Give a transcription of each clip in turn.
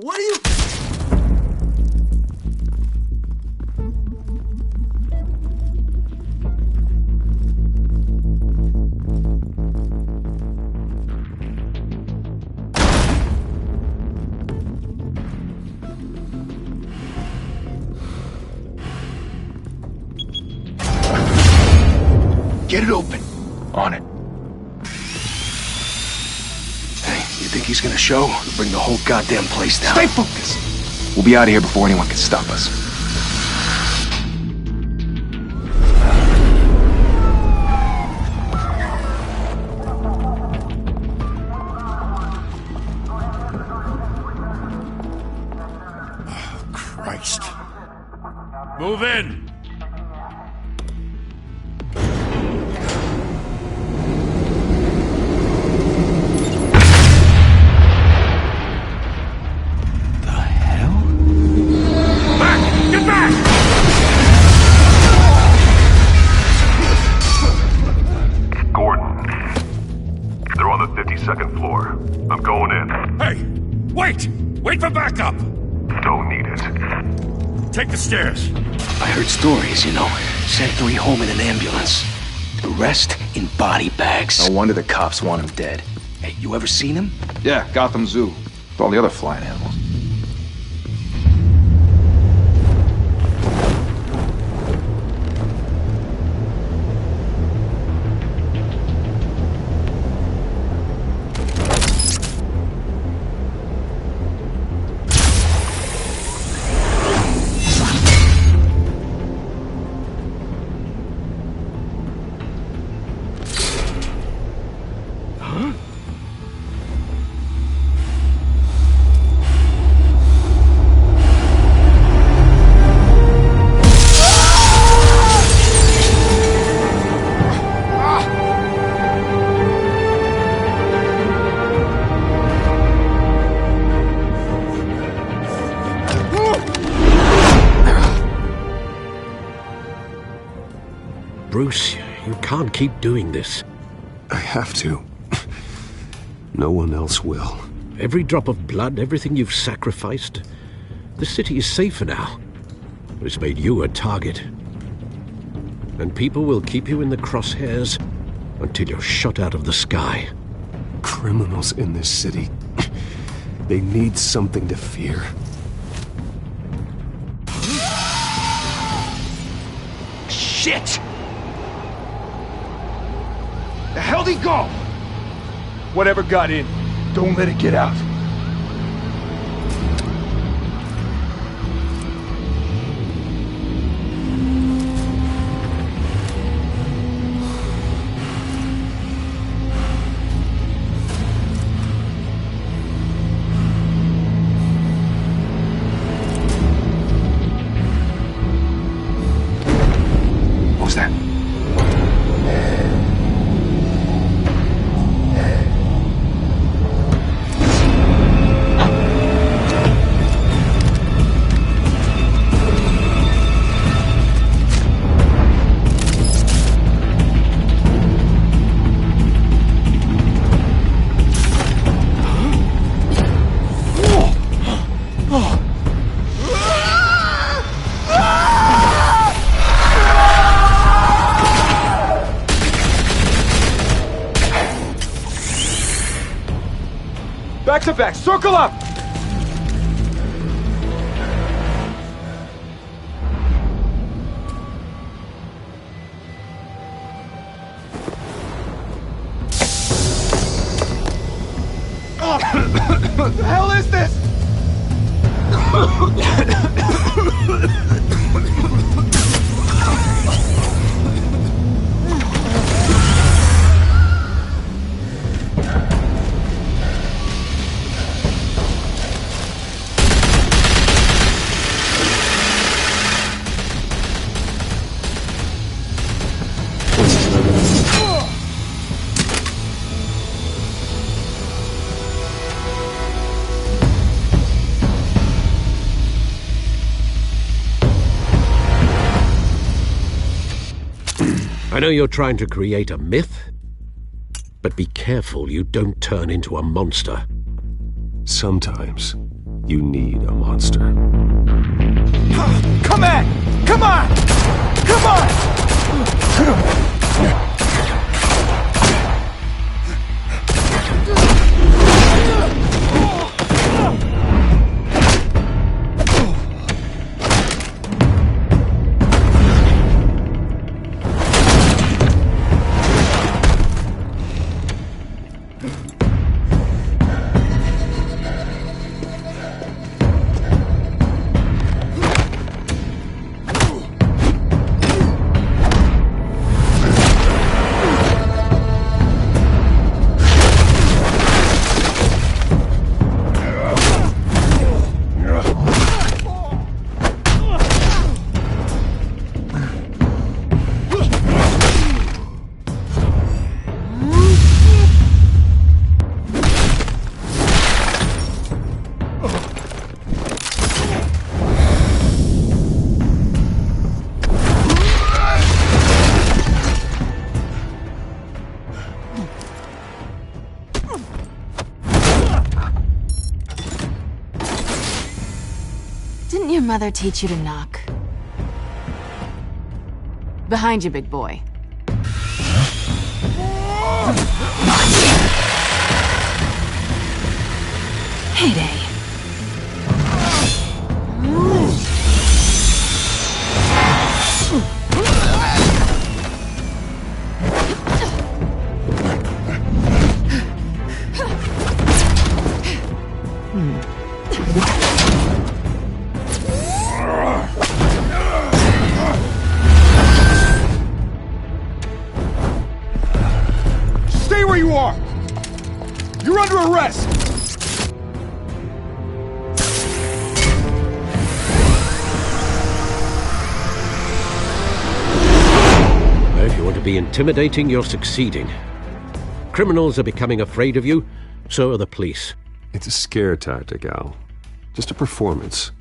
What are you... Get it open. On it. Hey, you think he's gonna show? We'll bring the whole goddamn place down. Stay focused! We'll be out of here before anyone can stop us. Oh, Christ. Move in! Second floor. I'm going in. Hey! Wait! Wait for backup! Don't need it. Take the stairs. I heard stories, you know. Sent 3 home in an ambulance. The rest in body bags. No wonder the cops want him dead. Hey, you ever seen him? Yeah, Gotham Zoo. With all the other flying animals. Bruce, you can't keep doing this. I have to. No one else will. Every drop of blood, everything you've sacrificed. The city is safer now. But it's made you a target. And people will keep you in the crosshairs until you're shot out of the sky. Criminals in this city. They need something to fear. Shit! The hell'd he go? Whatever got in, don't let it get out. What was that? Back to back, circle up! What the hell is this? I know you're trying to create a myth, but be careful you don't turn into a monster. Sometimes You need a monster. Come on! Come on! Come on! Didn't your mother teach you to knock? Behind you, big boy. Heyday. Stay where you are! You're under arrest! If you want to be intimidating, you're succeeding. Criminals are becoming afraid of you, so are the police. It's a scare tactic, Al. Just a performance.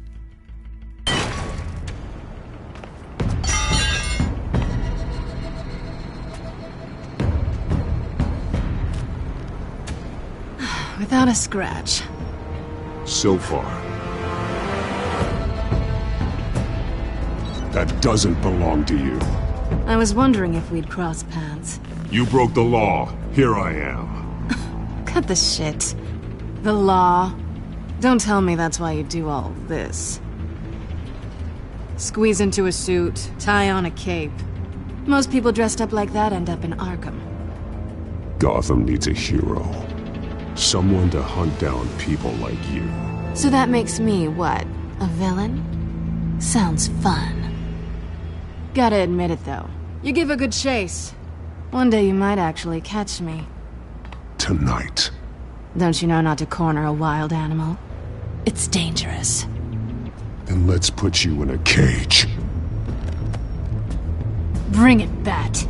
Without a scratch. So far. That doesn't belong to you. I was wondering if we'd cross paths. You broke the law. Here I am. Cut the shit. The law. Don't tell me that's why you do all this. Squeeze into a suit, tie on a cape. Most people dressed up like that end up in Arkham. Gotham needs a hero. Someone to hunt down people like you. So that makes me, what, a villain? Sounds fun. Gotta admit it, though. You give a good chase. One day you might actually catch me. Tonight. Don't you know not to corner a wild animal? It's dangerous. Then let's put you in a cage. Bring it, Bat.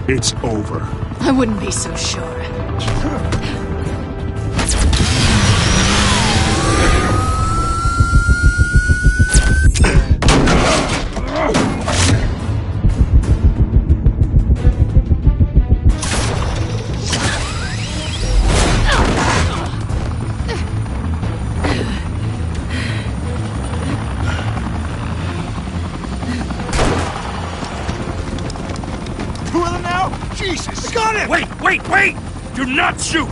It's over. I wouldn't be so sure. Got it! Wait! Do not shoot!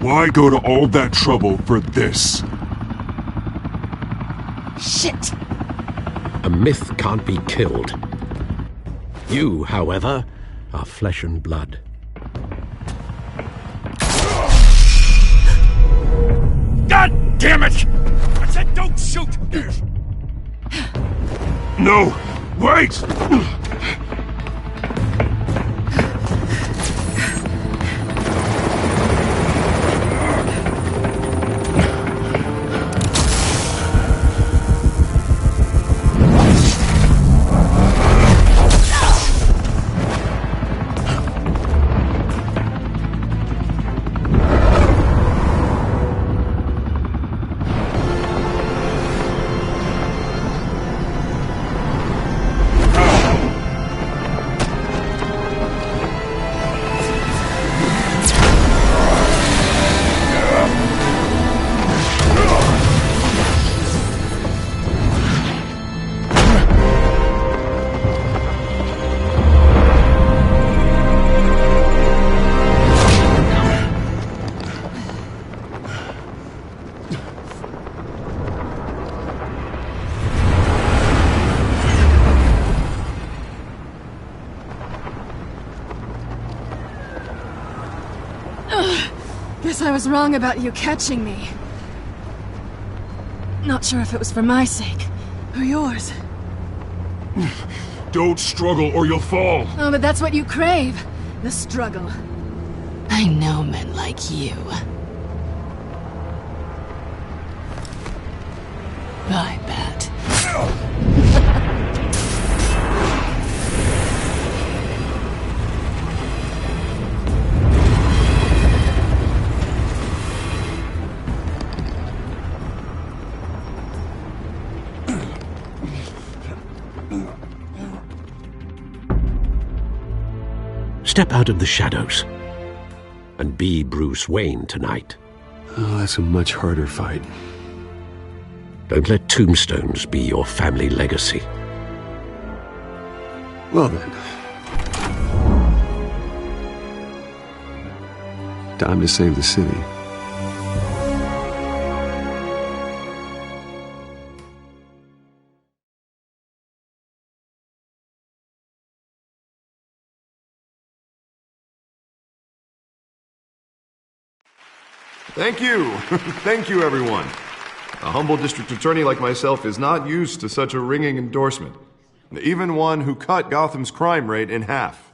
Why go to all that trouble for this? Shit! A myth can't be killed. You, however, are flesh and blood. God damn it! I said don't shoot! No! Wait! Guess I was wrong about you catching me. Not sure if it was for my sake, or yours. Don't struggle or you'll fall. Oh, but that's what you crave. The struggle. I know men like you. I bet. Step out of the shadows and be Bruce Wayne tonight. Oh, that's a much harder fight. Don't let tombstones be your family legacy. Well then. Time to save the city. Thank you. Thank you, everyone. A humble district attorney like myself is not used to such a ringing endorsement. Even one who cut Gotham's crime rate in half.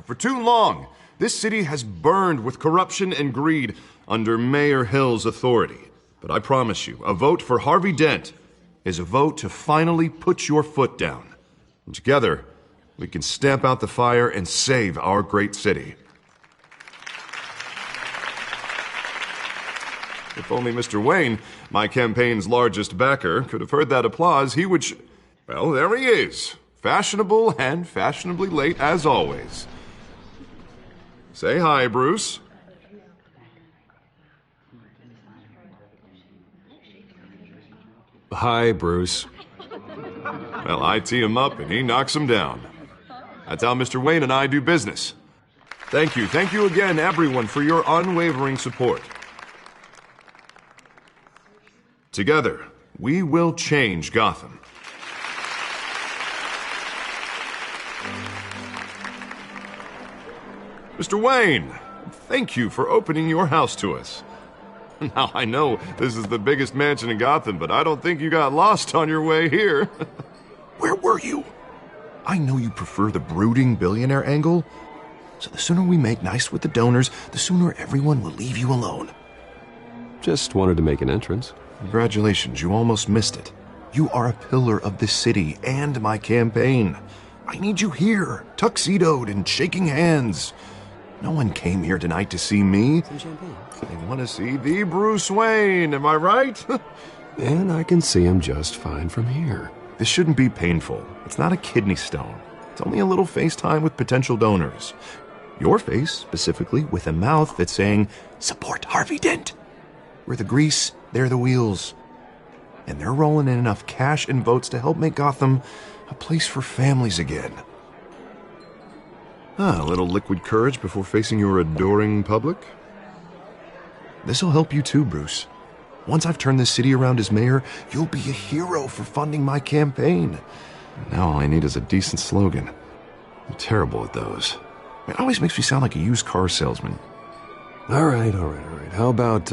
For too long, this city has burned with corruption and greed under Mayor Hill's authority. But I promise you, a vote for Harvey Dent is a vote to finally put your foot down. And together, we can stamp out the fire and save our great city. If only Mr. Wayne, my campaign's largest backer, could have heard that applause, he would well, there he is. Fashionable and fashionably late as always. Say hi, Bruce. Hi, Bruce. Well, I tee him up and he knocks him down. That's how Mr. Wayne and I do business. Thank you again, everyone, for your unwavering support. Together, we will change Gotham. Mr. Wayne, thank you for opening your house to us. Now, I know this is the biggest mansion in Gotham, but I don't think you got lost on your way here. Where were you? I know you prefer the brooding billionaire angle, so the sooner we make nice with the donors, the sooner everyone will leave you alone. Just wanted to make an entrance. Congratulations, you almost missed it. You are a pillar of this city and my campaign. I need you here, tuxedoed and shaking hands. No one came here tonight to see me. Some champagne. They want to see the Bruce Wayne, am I right? And I can see him just fine from here. This shouldn't be painful. It's not a kidney stone. It's only a little FaceTime with potential donors. Your face, specifically, with a mouth that's saying, support Harvey Dent. We're the grease, they're the wheels. And they're rolling in enough cash and votes to help make Gotham a place for families again. A little liquid courage before facing your adoring public. This'll help you too, Bruce. Once I've turned this city around as mayor, you'll be a hero for funding my campaign. Now all I need is a decent slogan. I'm terrible at those. It always makes me sound like a used car salesman. All right. How about,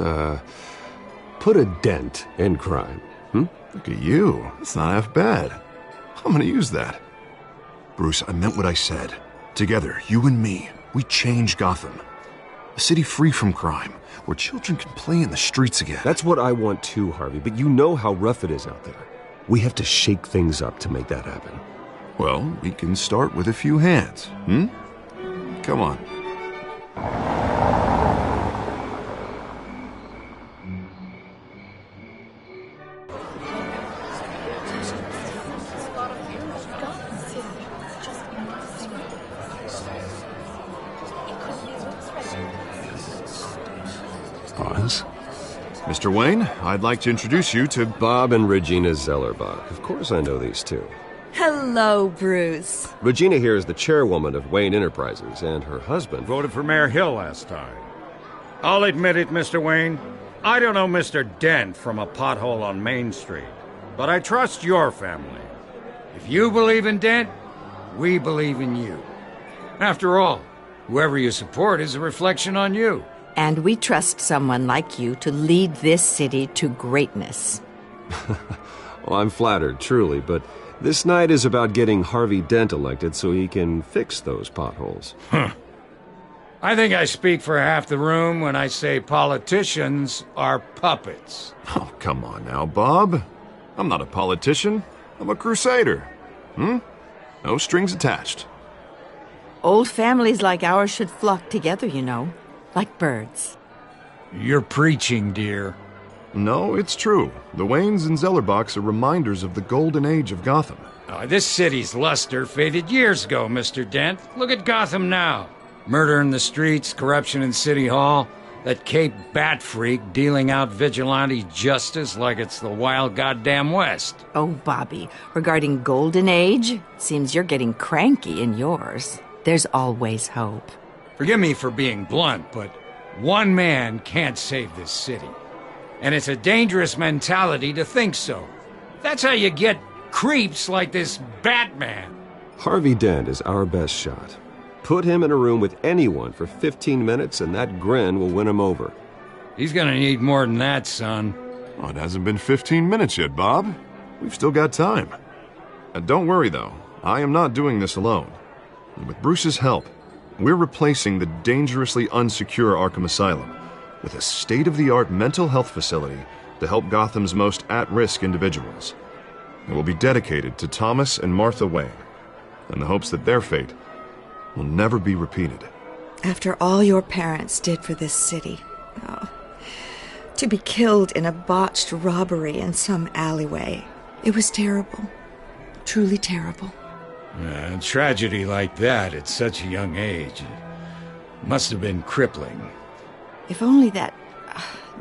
put a dent in crime? Look at you. It's not half bad. I'm gonna use that. Bruce, I meant what I said. Together, you and me, we change Gotham. A city free from crime, where children can play in the streets again. That's what I want too, Harvey, but you know how rough it is out there. We have to shake things up to make that happen. Well, we can start with a few hands, Come on. Oz? Mr. Wayne, I'd like to introduce you to Bob and Regina Zellerbach. Of course I know these two. Hello, Bruce. Regina here is the chairwoman of Wayne Enterprises, and her husband... Voted for Mayor Hill last time. I'll admit it, Mr. Wayne. I don't know Mr. Dent from a pothole on Main Street, but I trust your family. If you believe in Dent, we believe in you. After all, whoever you support is a reflection on you. And we trust someone like you to lead this city to greatness. Well, I'm flattered, truly, but this night is about getting Harvey Dent elected so he can fix those potholes. I think I speak for half the room when I say politicians are puppets. Oh, come on now, Bob. I'm not a politician. I'm a crusader. No strings attached. Old families like ours should flock together, you know, like birds. You're preaching, dear. No, it's true. The Waynes and Zellerbachs are reminders of the golden age of Gotham. This city's luster faded years ago, Mr. Dent. Look at Gotham now. Murder in the streets, corruption in City Hall, that Cape Bat freak dealing out vigilante justice like it's the wild goddamn West. Oh, Bobby, regarding Golden Age, seems you're getting cranky in yours. There's always hope. Forgive me for being blunt, but one man can't save this city. And it's a dangerous mentality to think so. That's how you get creeps like this Batman. Harvey Dent is our best shot. Put him in a room with anyone for 15 minutes and that grin will win him over. He's gonna need more than that, son. Oh, it hasn't been 15 minutes yet, Bob. We've still got time. Don't worry, though. I am not doing this alone. And with Bruce's help, we're replacing the dangerously unsecure Arkham Asylum with a state-of-the-art mental health facility to help Gotham's most at-risk individuals. It will be dedicated to Thomas and Martha Wayne, in the hopes that their fate will never be repeated. After all your parents did for this city, to be killed in a botched robbery in some alleyway, it was terrible. Truly terrible. A tragedy like that at such a young age must have been crippling. If only that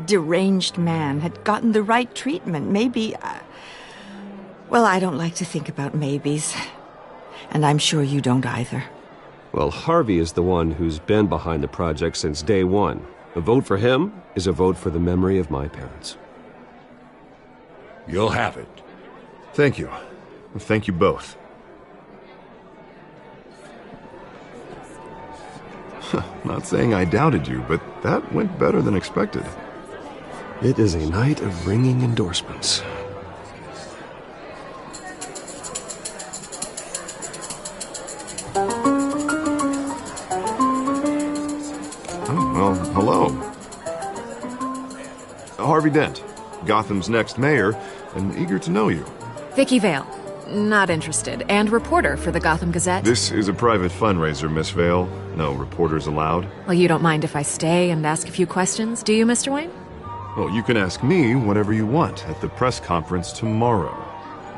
deranged man had gotten the right treatment, maybe... Well, I don't like to think about maybes. And I'm sure you don't either. Well, Harvey is the one who's been behind the project since day one. A vote for him is a vote for the memory of my parents. You'll have it. Thank you. Thank you both. Not saying I doubted you, but that went better than expected. It is a night of ringing endorsements. Oh, well, hello. Harvey Dent. Gotham's next mayor, and eager to know you. Vicky Vale. Not interested. And reporter for the Gotham Gazette. This is a private fundraiser, Miss Vale. No reporters allowed. Well, you don't mind if I stay and ask a few questions, do you, Mr. Wayne? Well, you can ask me whatever you want at the press conference tomorrow.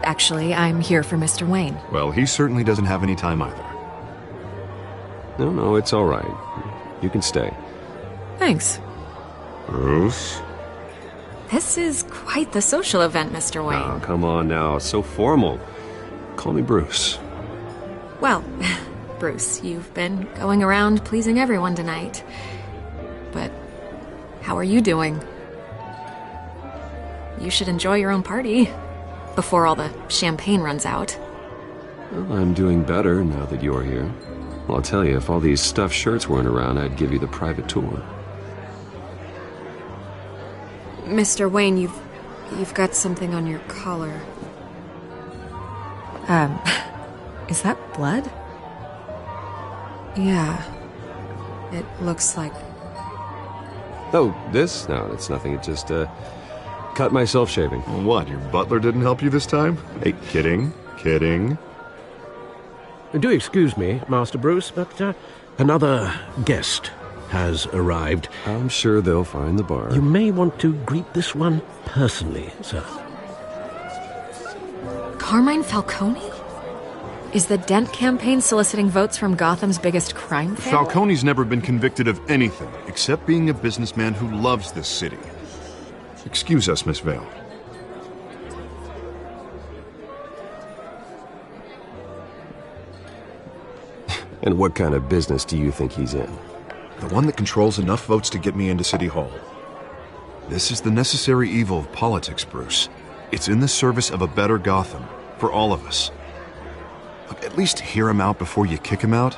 Actually, I'm here for Mr. Wayne. Well, he certainly doesn't have any time either. No, it's all right. You can stay. Thanks. Bruce? This is quite the social event, Mr. Wayne. Oh, come on now. It's so formal. Call me Bruce. Well, Bruce, you've been going around pleasing everyone tonight. But how are you doing? You should enjoy your own party before all the champagne runs out. Well, I'm doing better now that you're here. Well, I'll tell you, if all these stuffed shirts weren't around, I'd give you the private tour. Mr. Wayne, you've got something on your collar. Is that blood? Yeah. It looks like... Oh, this? No, it's nothing. It just, cut myself shaving. What, your butler didn't help you this time? Hey, kidding. Do excuse me, Master Bruce, but another guest has arrived. I'm sure they'll find the bar. You may want to greet this one personally, sir. Carmine Falcone? Is the Dent campaign soliciting votes from Gotham's biggest crime family? Falcone's never been convicted of anything except being a businessman who loves this city. Excuse us, Miss Vale. And what kind of business do you think he's in? The one that controls enough votes to get me into City Hall. This is the necessary evil of politics, Bruce. It's in the service of a better Gotham, for all of us. Look, at least hear him out before you kick him out.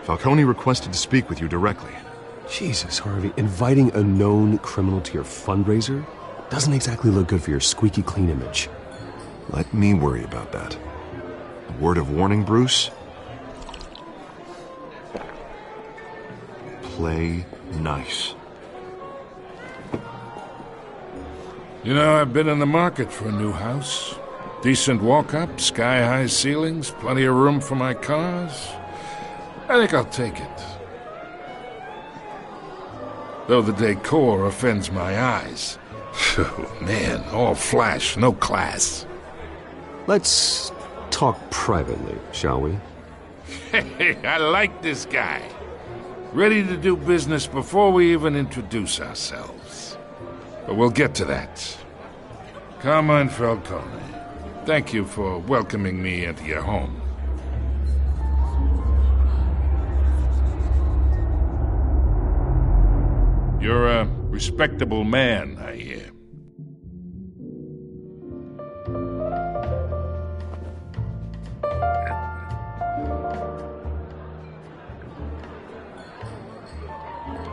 Falcone requested to speak with you directly. Jesus, Harvey, inviting a known criminal to your fundraiser doesn't exactly look good for your squeaky clean image. Let me worry about that. A word of warning, Bruce? Play nice. You know, I've been in the market for a new house. Decent walk-up, sky-high ceilings, plenty of room for my cars. I think I'll take it. Though the decor offends my eyes. Oh, man, all flash, no class. Let's talk privately, shall we? Hey, I like this guy. Ready to do business before we even introduce ourselves. But we'll get to that. Carmine Falcone, thank you for welcoming me into your home. You're a respectable man, I hear.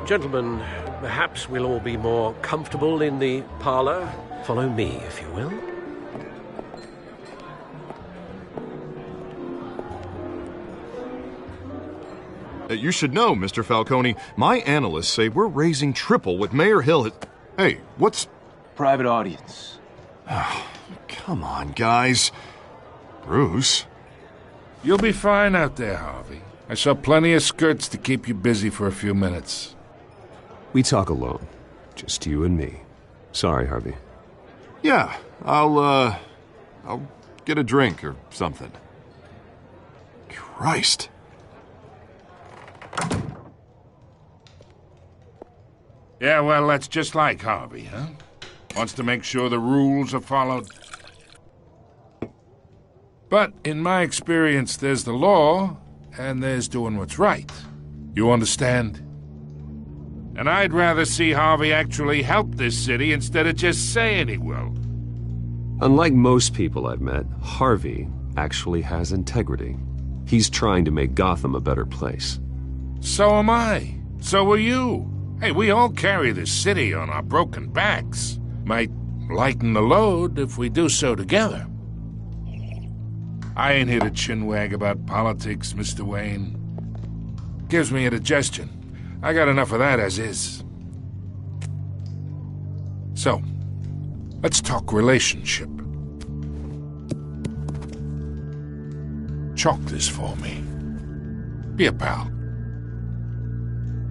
Gentlemen, perhaps we'll all be more comfortable in the parlor. Follow me, if you will. You should know, Mr. Falcone, my analysts say we're raising triple what Mayor Hill had... Hey, what's... Private audience. Oh, come on, guys. Bruce? You'll be fine out there, Harvey. I saw plenty of skirts to keep you busy for a few minutes. We talk alone. Just you and me. Sorry, Harvey. Yeah, I'll get a drink or something. Christ. Yeah, well, that's just like Harvey, huh? Wants to make sure the rules are followed. But in my experience, there's the law, and there's doing what's right. You understand? And I'd rather see Harvey actually help this city instead of just saying he will. Unlike most people I've met, Harvey actually has integrity. He's trying to make Gotham a better place. So am I. So are you. Hey, we all carry this city on our broken backs. Might lighten the load if we do so together. I ain't here to chinwag about politics, Mr. Wayne. Gives me indigestion. I got enough of that as is. So, Let's talk relationship. Chalk this for me. Be a pal.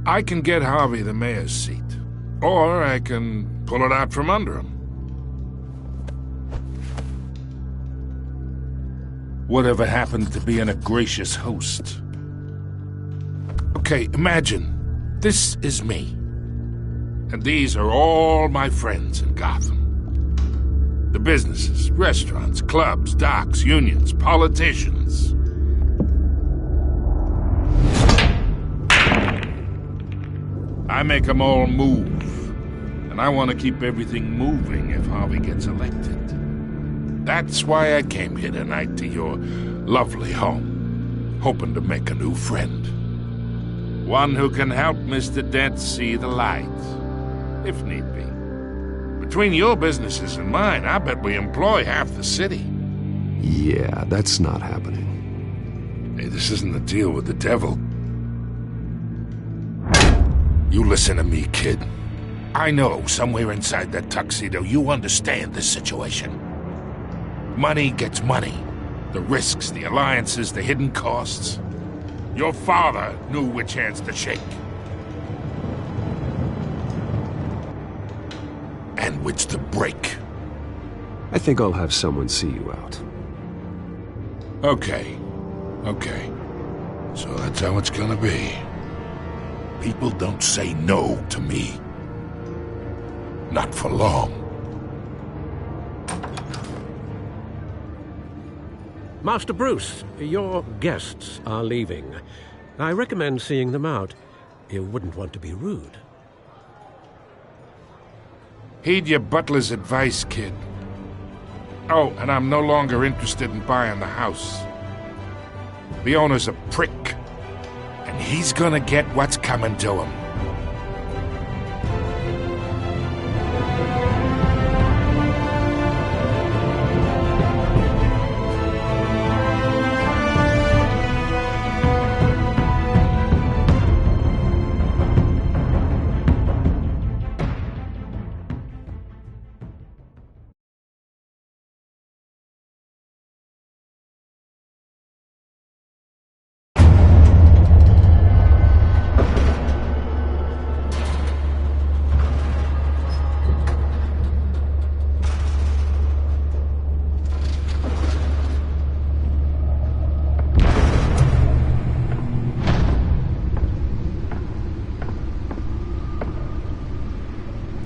I can get Harvey the mayor's seat, or I can pull it out from under him. Whatever happened to being a gracious host? Okay, imagine this is me, and these are all my friends in Gotham. The businesses, restaurants, clubs, docks, unions, politicians. I make them all move, and I want to keep everything moving if Harvey gets elected. That's why I came here tonight to your lovely home, hoping to make a new friend. One who can help Mr. Dent see the light, if need be. Between your businesses and mine, I bet we employ half the city. Yeah, that's not happening. Hey, this isn't a deal with the devil. You listen to me, kid. I know somewhere inside that tuxedo you understand this situation. Money gets money. The risks, the alliances, the hidden costs. Your father knew which hands to shake. And which to break. I think I'll have someone see you out. Okay. So that's how it's gonna be. People don't say no to me. Not for long. Master Bruce, your guests are leaving. I recommend seeing them out. You wouldn't want to be rude. Heed your butler's advice, kid. Oh, and I'm no longer interested in buying the house. The owner's a prick, and he's gonna get what's coming to him.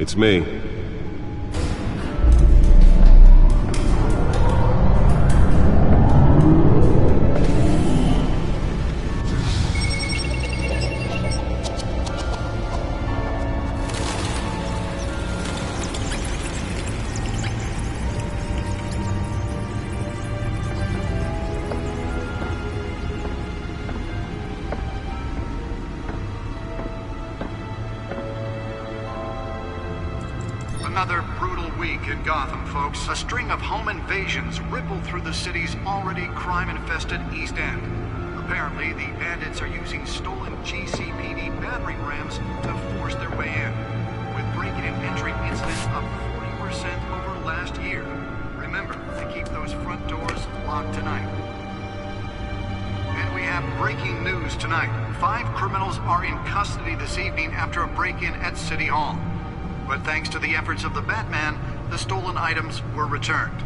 It's me. Another brutal week in Gotham, folks. A string of home invasions ripple through the city's already crime-infested East End. Apparently, the bandits are using stolen GCPD battering rams to force their way in, with break-in and entry incidents up 40% over last year. Remember to keep those front doors locked tonight. And we have breaking news tonight. 5 criminals are in custody this evening after a break-in at City Hall. But thanks to the efforts of the Batman, the stolen items were returned.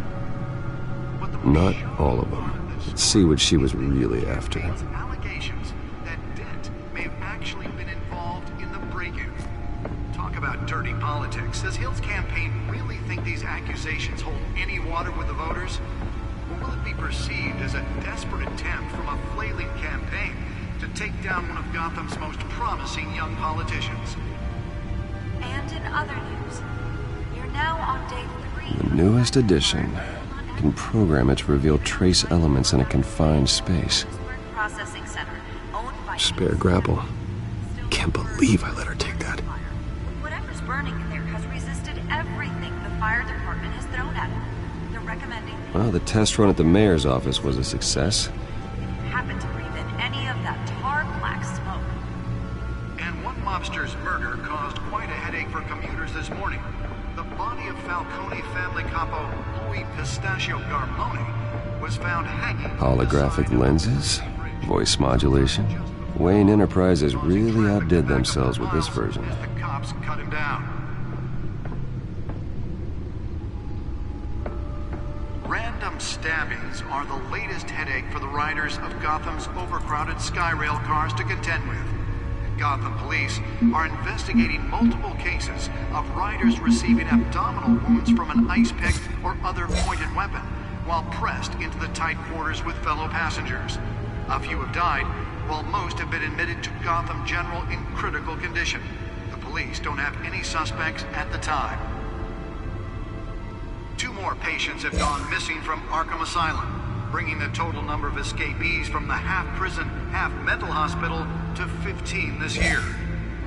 Not all of them. Let's see what she was really after. Allegations that Dent may have actually been involved in the break-in. Talk about dirty politics. Does Hill's campaign really think these accusations hold any water with the voters? Or will it be perceived as a desperate attempt from a flailing campaign to take down one of Gotham's most promising young politicians? And in other news, you're now on day 3. The newest edition can program it to reveal trace elements in a confined space. Processing center, owned by Spare grapple. Can't believe I let her take that. Whatever's burning in there has resisted everything the fire department has thrown at it. They're recommending Well, the test run at the mayor's office was a success. happen to breathe in any of that tar black smoke. And one mobster's murder caused quite a headache for commuters this morning. The body body of Falcone family capo Louis Pistachio Garmoni was found hanging. Holographic lenses? Voice modulation? Wayne Enterprises really outdid themselves with this version. The cops cut him down. Random stabbings are the latest headache for the riders of Gotham's overcrowded Skyrail cars to contend with. Gotham police are investigating multiple cases of riders receiving abdominal wounds from an ice pick or other pointed weapon while pressed into the tight quarters with fellow passengers. A few have died, while most have been admitted to Gotham General in critical condition. The police don't have any suspects at the time. 2 more patients have gone missing from Arkham Asylum, bringing the total number of escapees from the half-prison, half-mental hospital to 15 this year.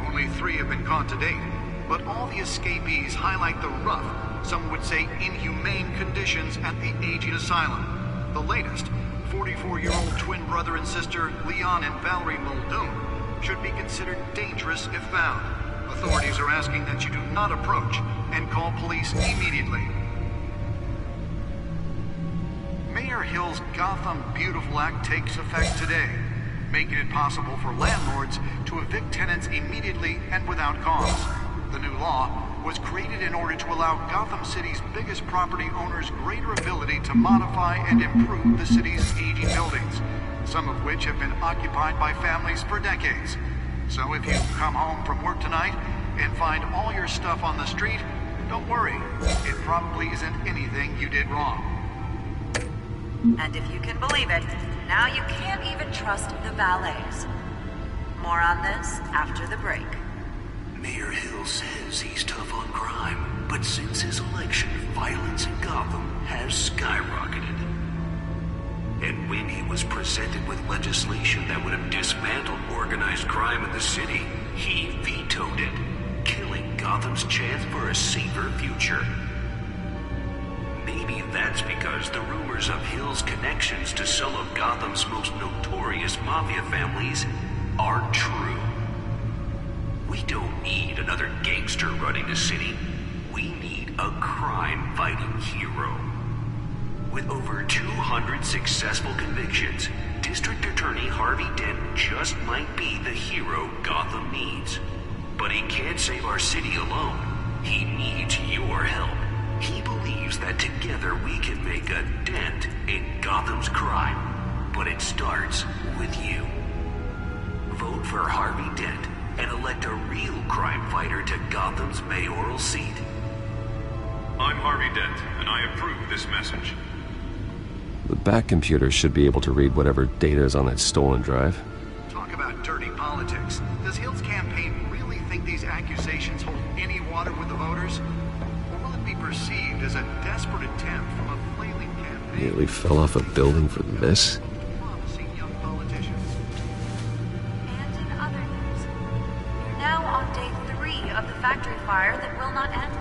Only 3 have been caught to date, but all the escapees highlight the rough, some would say inhumane conditions at the aging asylum. The latest, 44-year-old twin brother and sister Leon and Valerie Muldoon, should be considered dangerous if found. Authorities are asking that you do not approach and call police immediately. Mayor Hill's Gotham Beautiful Act takes effect today, making it possible for landlords to evict tenants immediately and without cause. The new law was created in order to allow Gotham City's biggest property owners greater ability to modify and improve the city's aging buildings, some of which have been occupied by families for decades. So if you come home from work tonight and find all your stuff on the street, don't worry. It probably isn't anything you did wrong. And if you can believe it, now you can't even trust the valets. More on this after the break. Mayor Hill says he's tough on crime, but since his election, violence in Gotham has skyrocketed. And when he was presented with legislation that would have dismantled organized crime in the city, he vetoed it, killing Gotham's chance for a safer future. Maybe that's because the rumors of Hill's connections to some of Gotham's most notorious mafia families aren't true. We don't need another gangster running the city. We need a crime-fighting hero. With over 200 successful convictions, District Attorney Harvey Dent just might be the hero Gotham needs. But he can't save our city alone. He needs your help. He believes that together we can make a dent in Gotham's crime. But it starts with you. Vote for Harvey Dent and elect a real crime fighter to Gotham's mayoral seat. I'm Harvey Dent, and I approve this message. The back computer should be able to read whatever data is on that stolen drive. Talk about dirty politics. Does Hill's campaign really think these accusations hold any water with the voters? Or will it be perceived as a desperate attempt from a flailing campaign? Nearly fell off a building for this? Now on day 3 of the factory fire that will not end,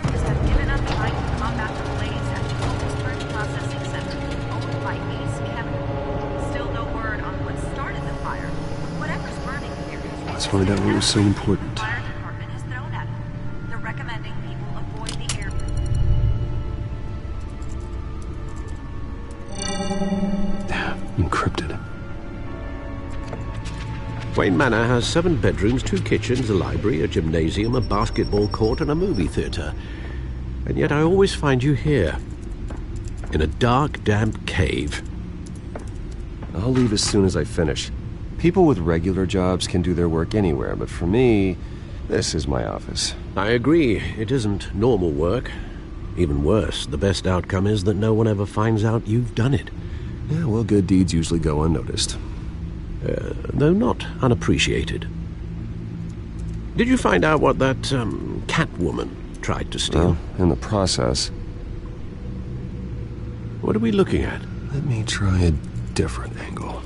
crews have given up trying to combat the blaze at Chemical's Birch Processing Center, owned by Ace Chemical. Still no word on what started the fire. Whatever's burning here is Let's find out what was so important. the fire department has thrown at it. They're recommending people avoid the air. Encrypted. Wayne Manor has 7 bedrooms, 2 kitchens, a library, a gymnasium, a basketball court, and a movie theater. And yet I always find you here, in a dark, damp cave. I'll leave as soon as I finish. People with regular jobs can do their work anywhere, but for me, this is my office. I agree. It isn't normal work. Even worse, the best outcome is that no one ever finds out you've done it. Yeah, well, good deeds usually go unnoticed. Though not unappreciated. Did you find out what that, catwoman tried to steal? Well, in the process. What are we looking at? Let me try a different angle.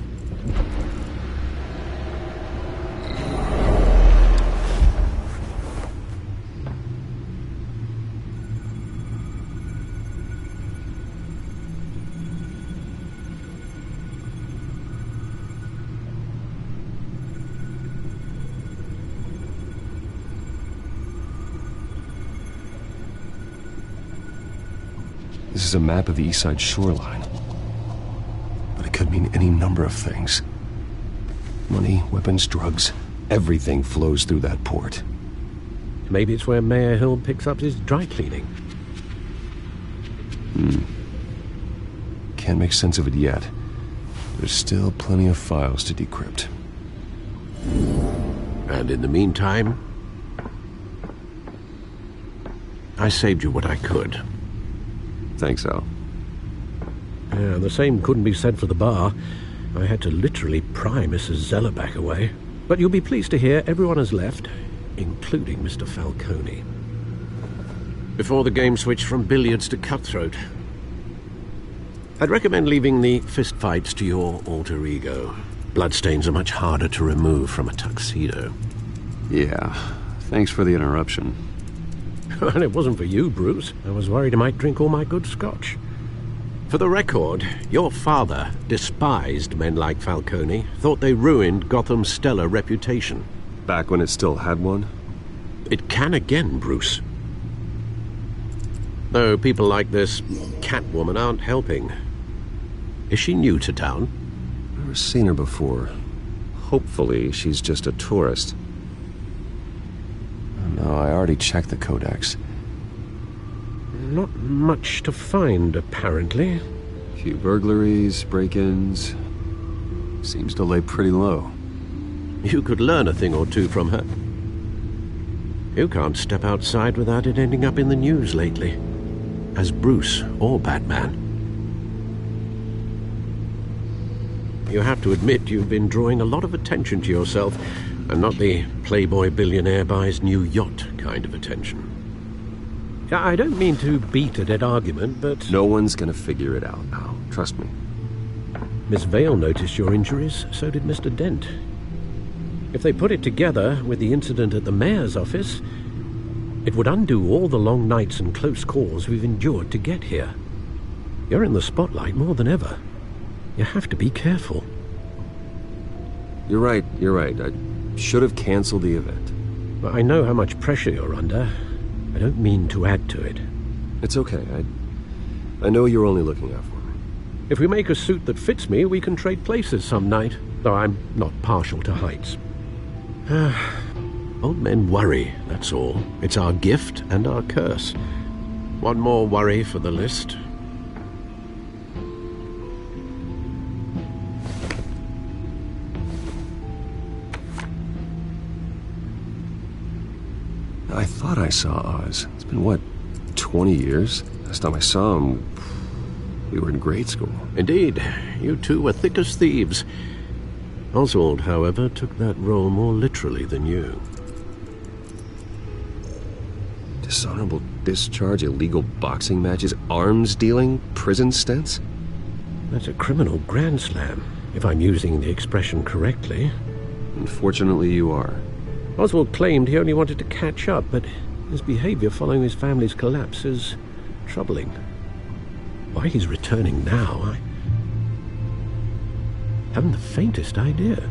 is a map of the east side shoreline. But it could mean any number of things. Money, weapons, drugs, everything flows through that port. Maybe it's where Mayor Hill picks up his dry cleaning. Can't make sense of it yet. There's still plenty of files to decrypt. And in the meantime, I saved you what I could. Thanks, Al. Yeah, the same couldn't be said for the bar. I had to literally pry Mrs. Zellerback away. But you'll be pleased to hear everyone has left, including Mr. Falcone. Before the game switched from billiards to cutthroat. I'd recommend leaving the fistfights to your alter ego. Bloodstains are much harder to remove from a tuxedo. Yeah, thanks for the interruption. And it wasn't for you, Bruce. I was worried I might drink all my good scotch. For the record, your father despised men like Falcone, thought they ruined Gotham's stellar reputation. Back when it still had one? It can again, Bruce. Though people like this catwoman aren't helping. Is she new to town? Never seen her before. Hopefully she's just a tourist. No, I already checked the codex. Not much to find, apparently. Few burglaries, break-ins. Seems to lay pretty low. You could learn a thing or two from her. You can't step outside without it ending up in the news lately. As Bruce or Batman. You have to admit you've been drawing a lot of attention to yourself, and not the playboy billionaire buys new yacht kind of attention. I don't mean to beat a dead argument, but... No one's gonna figure it out now. Trust me. Miss Vale noticed your injuries, so did Mr. Dent. If they put it together with the incident at the mayor's office, it would undo all the long nights and close calls we've endured to get here. You're in the spotlight more than ever. You have to be careful. You're right. I should have canceled the event. But I know how much pressure you're under. I don't mean to add to it. It's okay. I know you're only looking out for me. If we make a suit that fits me, we can trade places some night, though I'm not partial to heights. Old men worry, that's all. It's our gift and our curse. One more worry for the list. I thought I saw Oz. It's been, what, 20 years? Last time I saw him, we were in grade school. Indeed. You two were thick as thieves. Oswald, however, took that role more literally than you. Dishonorable discharge, illegal boxing matches, arms dealing, prison stints? That's a criminal grand slam, if I'm using the expression correctly. Unfortunately, you are. Oswald claimed he only wanted to catch up, but his behavior following his family's collapse is troubling. Why he's returning now, I haven't the faintest idea.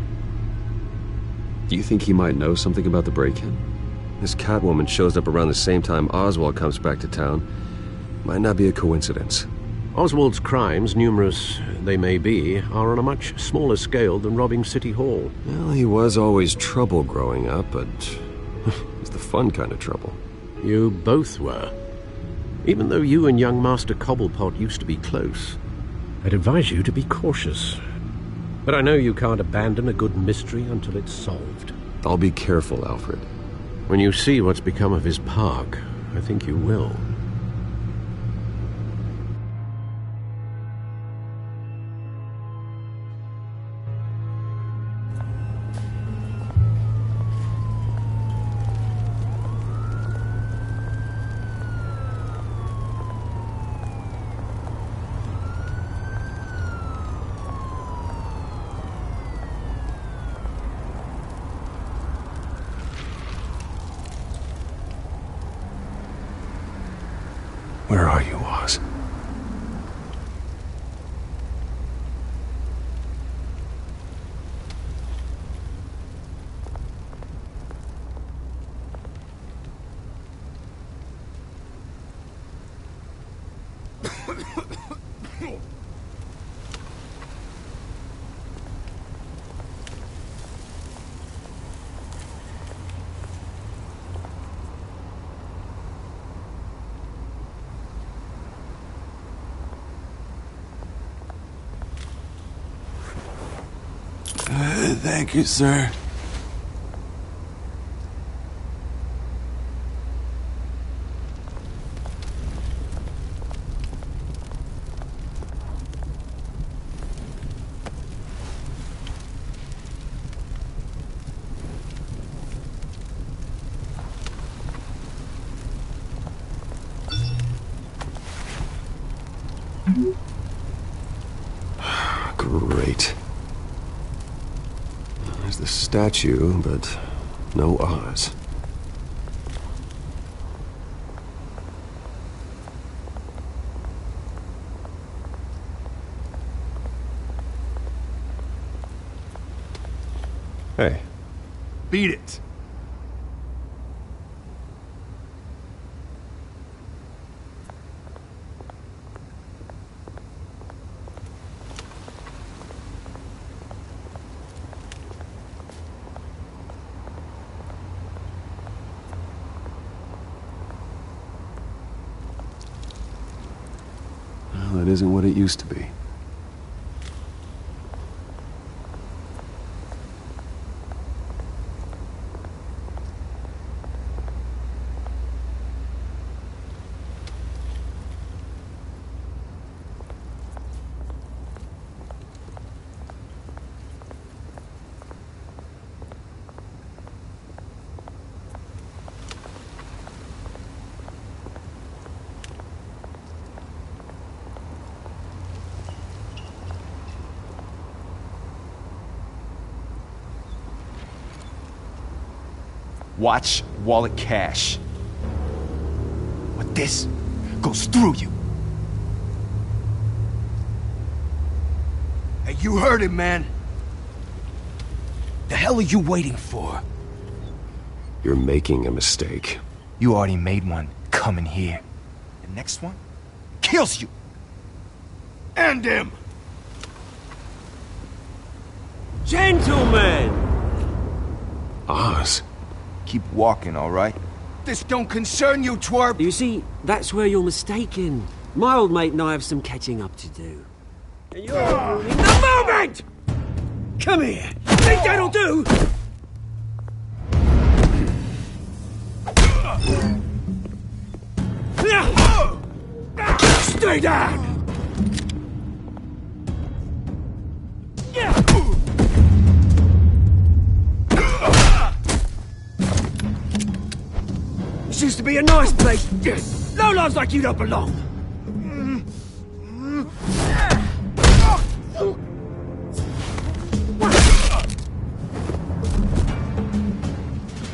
Do you think he might know something about the break-in? This catwoman shows up around the same time Oswald comes back to town. Might not be a coincidence. Oswald's crimes, numerous they may be, are on a much smaller scale than robbing City Hall. Well, he was always trouble growing up, but it's the fun kind of trouble. You both were. Even though you and young Master Cobblepot used to be close. I'd advise you to be cautious. But I know you can't abandon a good mystery until it's solved. I'll be careful, Alfred. When you see what's become of his park, I think you will. Where are you, Oz? Thank you, sir. Great. There's the statue, but no Oz. Hey. Beat it. Well, that isn't what it used to be. Watch wallet cash. But this goes through you. Hey, you heard it, man. The hell are you waiting for? You're making a mistake. You already made one coming here. The next one kills you. And him. Gentlemen! Oz. Keep walking, all right? This don't concern you, twerp! You see, that's where you're mistaken. My old mate and I have some catching up to do. And you're ruining the moment! Come here! Think that'll do? Stay down! This used to be a nice place. Lowlifes like you don't belong.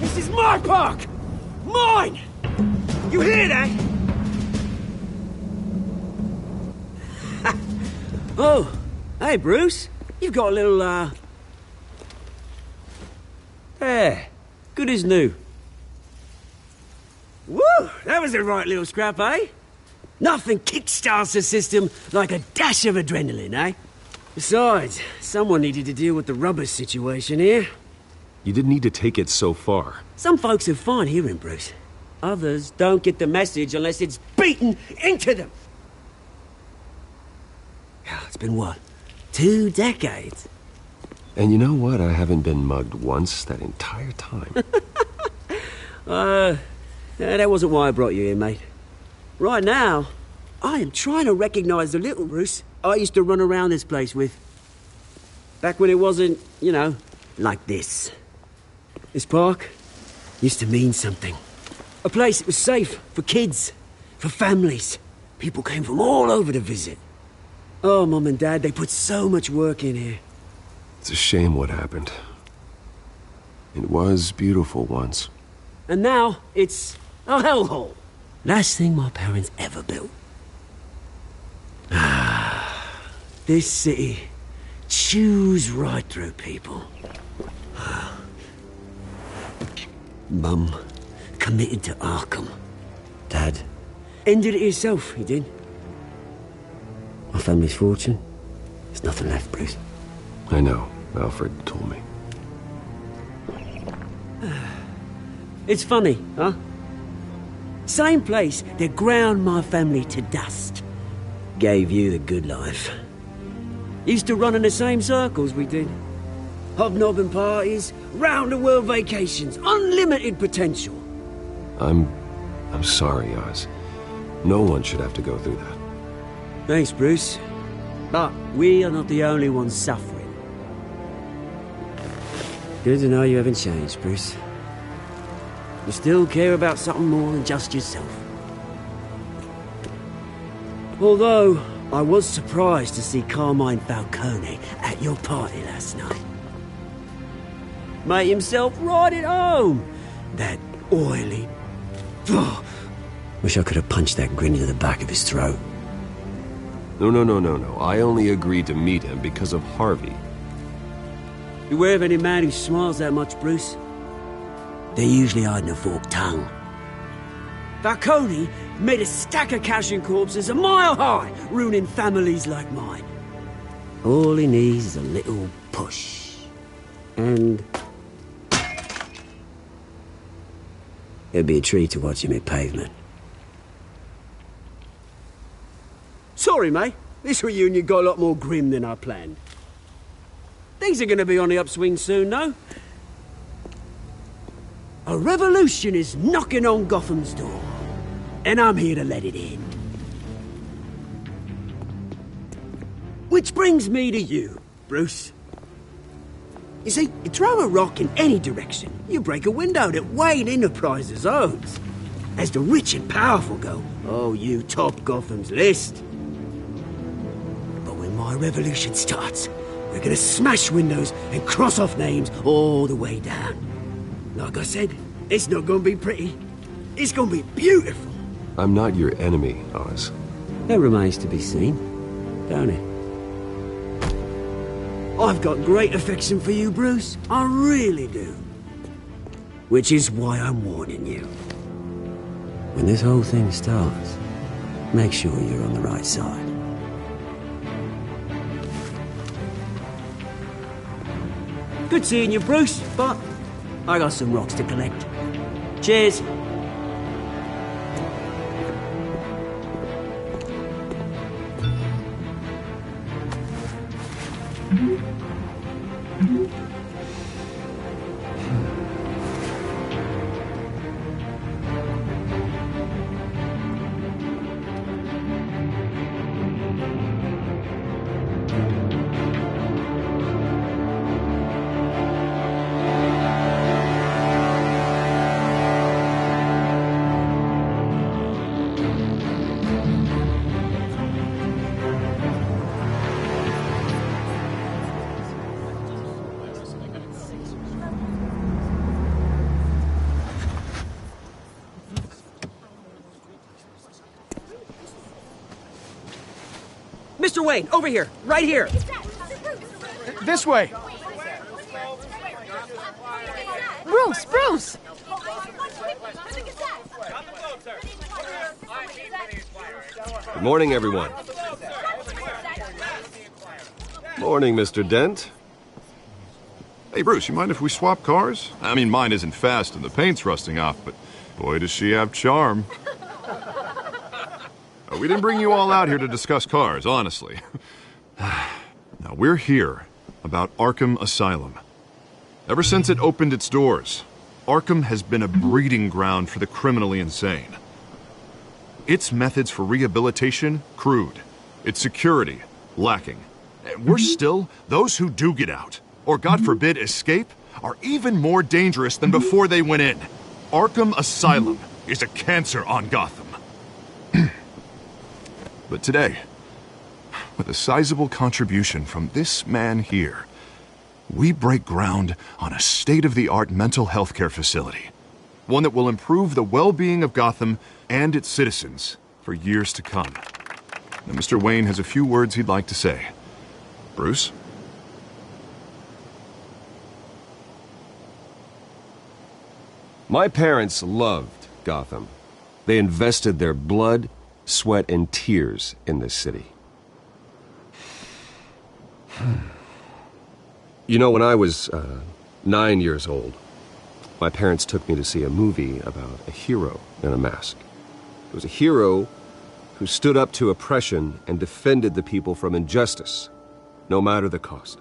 This is my park! Mine! You hear that? Oh, hey, Bruce. You've got a little, There. Good as new. Woo! That was a right little scrap, eh? Nothing kickstarts the system like a dash of adrenaline, eh? Besides, someone needed to deal with the rubber situation here. You didn't need to take it so far. Some folks are fine hearing, Bruce. Others don't get the message unless it's beaten into them. It's been, what, 2 decades? And you know what? I haven't been mugged once that entire time. That wasn't why I brought you here, mate. Right now, I am trying to recognize the little Bruce I used to run around this place with. Back when it wasn't, you know, like this. This park used to mean something. A place that was safe for kids, for families. People came from all over to visit. Oh, Mum and Dad, they put so much work in here. It's a shame what happened. It was beautiful once. And now, it's a hellhole. Last thing my parents ever built. This city chews right through people. Mum committed to Arkham. Dad ended it himself, he did. My family's fortune. There's nothing left, Bruce. I know. Alfred told me. It's funny, huh? Same place that ground my family to dust. Gave you the good life. Used to run in the same circles we did. Hobnobbing parties, round-the-world vacations, unlimited potential. I'm sorry, Oz. No one should have to go through that. Thanks, Bruce. But we are not the only ones suffering. Good to know you haven't changed, Bruce. You still care about something more than just yourself. Although, I was surprised to see Carmine Falcone at your party last night. Made himself right at home. That oily... Oh, wish I could have punched that grin into the back of his throat. No. I only agreed to meet him because of Harvey. Beware of any man who smiles that much, Bruce. They're usually hiding a forked tongue. Falcone made a stack of cashing corpses a mile high, ruining families like mine. All he needs is a little push. And... it'd be a treat to watch him hit pavement. Sorry, mate. This reunion got a lot more grim than I planned. Things are going to be on the upswing soon, though. A revolution is knocking on Gotham's door. And I'm here to let it in. Which brings me to you, Bruce. You see, you throw a rock in any direction, you break a window that Wayne Enterprises owns. As the rich and powerful go, oh, you top Gotham's list. But when my revolution starts, we're gonna smash windows and cross off names all the way down. Like I said, it's not gonna be pretty. It's gonna be beautiful. I'm not your enemy, Oz. That remains to be seen, don't it? I've got great affection for you, Bruce. I really do. Which is why I'm warning you. When this whole thing starts, make sure you're on the right side. Good seeing you, Bruce, but I got some rocks to collect. Cheers. Mr. Wayne, over here, right here. This way. Bruce! Good morning, everyone. Morning, Mr. Dent. Hey, Bruce, you mind if we swap cars? I mean, mine isn't fast and the paint's rusting off, but boy, does she have charm. We didn't bring you all out here to discuss cars, honestly. Now, we're here about Arkham Asylum. Ever since it opened its doors, Arkham has been a breeding ground for the criminally insane. Its methods for rehabilitation, crude. Its security, lacking. And worse still, those who do get out, or God forbid escape, are even more dangerous than before they went in. Arkham Asylum is a cancer on Gotham. But today, with a sizable contribution from this man here, we break ground on a state-of-the-art mental health care facility. One that will improve the well-being of Gotham and its citizens for years to come. Now, Mr. Wayne has a few words he'd like to say. Bruce? My parents loved Gotham. They invested their blood, sweat, and tears in this city. You know, when I was 9 years old, my parents took me to see a movie about a hero in a mask. It was a hero who stood up to oppression and defended the people from injustice, no matter the cost.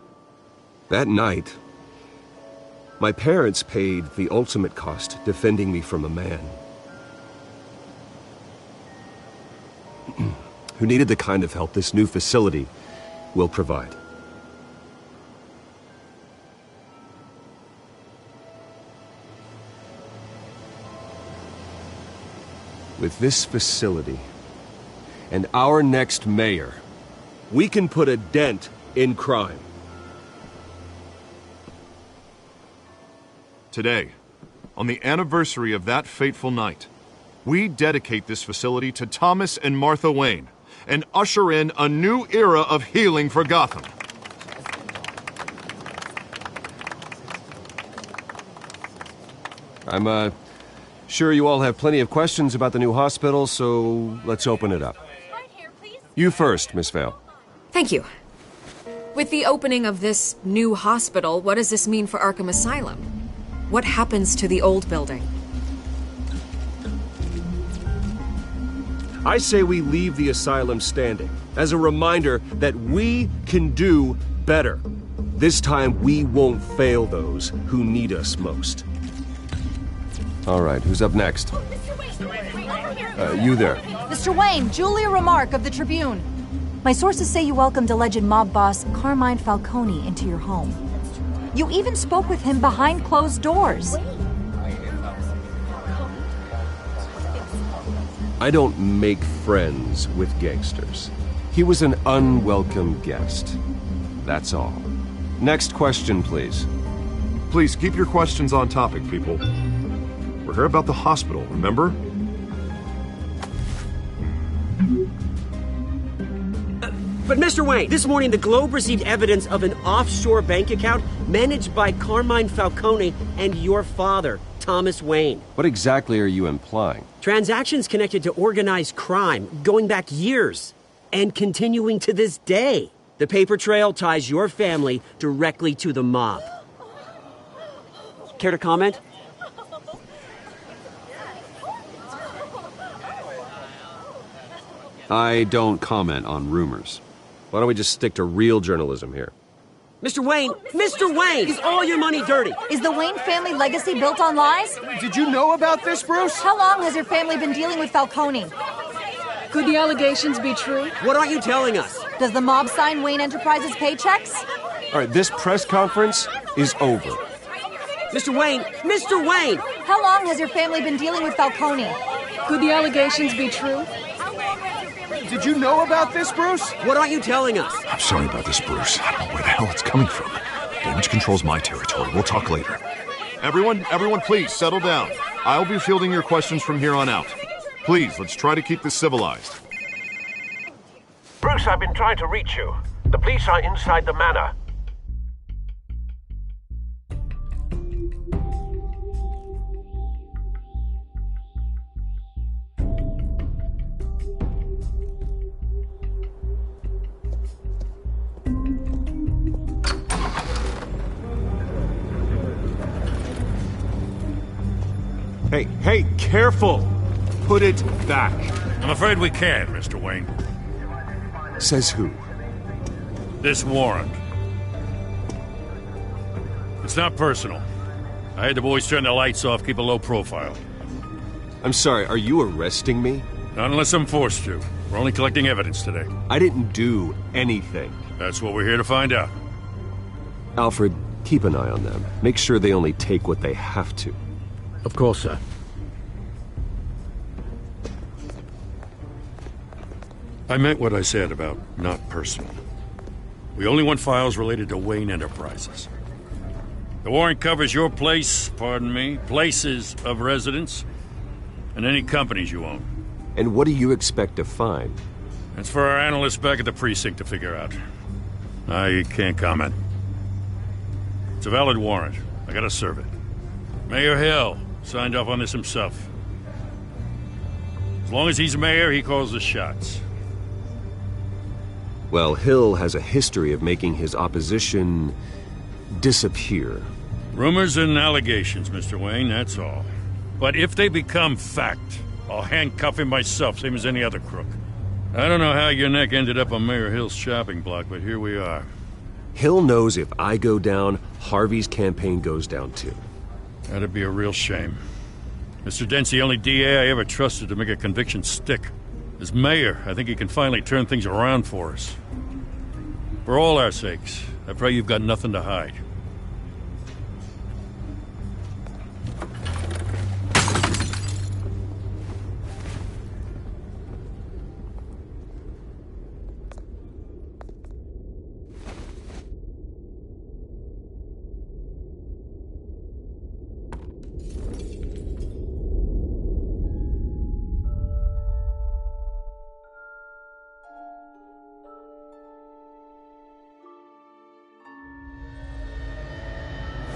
That night, my parents paid the ultimate cost defending me from a man who needed the kind of help this new facility will provide. With this facility and our next mayor, we can put a dent in crime. Today, on the anniversary of that fateful night, we dedicate this facility to Thomas and Martha Wayne and usher in a new era of healing for Gotham. I'm sure you all have plenty of questions about the new hospital, so let's open it up. You first, Miss Vale. Thank you. With the opening of this new hospital, what does this mean for Arkham Asylum? What happens to the old building? I say we leave the asylum standing as a reminder that we can do better. This time we won't fail those who need us most. All right, who's up next? You there. Mr. Wayne, Julia Remark of the Tribune. My sources say you welcomed alleged mob boss Carmine Falcone into your home. You even spoke with him behind closed doors. I don't make friends with gangsters. He was an unwelcome guest. That's all. Next question, please. Please keep your questions on topic, people. We're here about the hospital, remember? But Mr. Wayne, this morning the Globe received evidence of an offshore bank account managed by Carmine Falcone and your father, Thomas Wayne. What exactly are you implying? Transactions connected to organized crime going back years and continuing to this day. The paper trail ties your family directly to the mob. Care to comment? I don't comment on rumors. Why don't we just stick to real journalism here? Mr. Wayne, is all your money dirty? Is the Wayne family legacy built on lies? Did you know about this, Bruce? How long has your family been dealing with Falcone? Could the allegations be true? What aren't you telling us? Does the mob sign Wayne Enterprises paychecks? All right, this press conference is over. Mr. Wayne! How long has your family been dealing with Falcone? Could the allegations be true? Did you know about this, Bruce? What aren't you telling us? I'm sorry about this, Bruce. I don't know where the hell it's coming from. Damage control's my territory. We'll talk later. Everyone, please, settle down. I'll be fielding your questions from here on out. Please, let's try to keep this civilized. Bruce, I've been trying to reach you. The police are inside the manor. Hey, careful! Put it back. I'm afraid we can't, Mr. Wayne. Says who? This warrant. It's not personal. I had the boys turn the lights off, keep a low profile. I'm sorry, are you arresting me? Not unless I'm forced to. We're only collecting evidence today. I didn't do anything. That's what we're here to find out. Alfred, keep an eye on them. Make sure they only take what they have to. Of course, sir. I meant what I said about not personal. We only want files related to Wayne Enterprises. The warrant covers your places of residence, and any companies you own. And what do you expect to find? That's for our analysts back at the precinct to figure out. I can't comment. It's a valid warrant. I gotta serve it. Mayor Hill signed off on this himself. As long as he's mayor, he calls the shots. Well, Hill has a history of making his opposition disappear. Rumors and allegations, Mr. Wayne, that's all. But if they become fact, I'll handcuff him myself, same as any other crook. I don't know how your neck ended up on Mayor Hill's shopping block, but here we are. Hill knows if I go down, Harvey's campaign goes down too. That'd be a real shame. Mr. Dent's the only DA I ever trusted to make a conviction stick. As mayor, I think he can finally turn things around for us. For all our sakes, I pray you've got nothing to hide.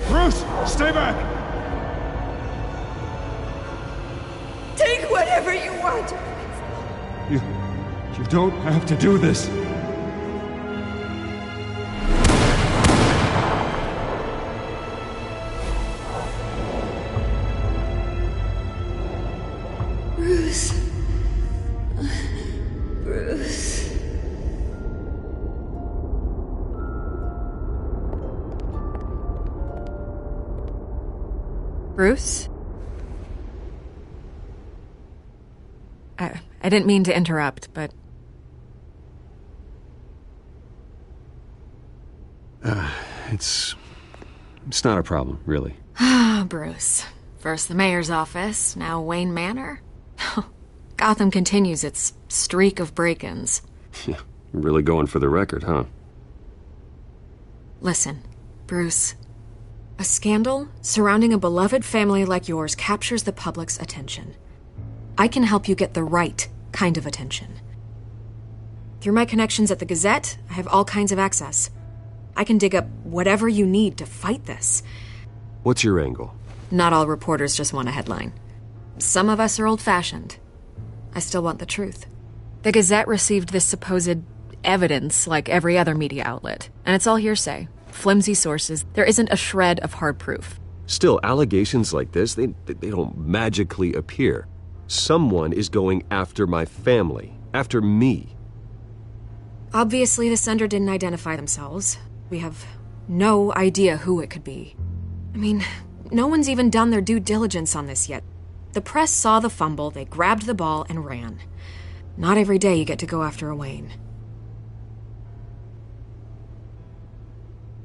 Bruce, stay back! Take whatever you want. You don't have to do this. Bruce. Bruce. Bruce? I didn't mean to interrupt, but... It's not a problem, really. Ah, Bruce. First the mayor's office, now Wayne Manor. Gotham continues its streak of break-ins. Yeah, you're really going for the record, huh? Listen, Bruce. A scandal surrounding a beloved family like yours captures the public's attention. I can help you get the right kind of attention. Through my connections at the Gazette, I have all kinds of access. I can dig up whatever you need to fight this. What's your angle? Not all reporters just want a headline. Some of us are old-fashioned. I still want the truth. The Gazette received this supposed evidence like every other media outlet, and it's all hearsay. Flimsy sources. There isn't a shred of hard proof. Still, allegations like this, they don't magically appear. Someone is going after my family, after me. Obviously, the sender didn't identify themselves. We have no idea who it could be. I mean, no one's even done their due diligence on this yet. The press saw the fumble, they grabbed the ball and ran. Not every day you get to go after a Wayne.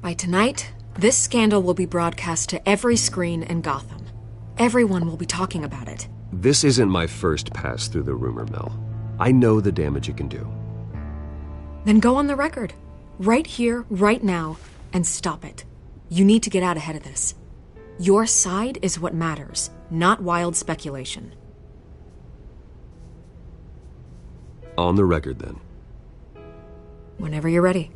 By tonight, this scandal will be broadcast to every screen in Gotham. Everyone will be talking about it. This isn't my first pass through the rumor mill. I know the damage it can do. Then go on the record. Right here, right now, and stop it. You need to get out ahead of this. Your side is what matters, not wild speculation. On the record, then. Whenever you're ready.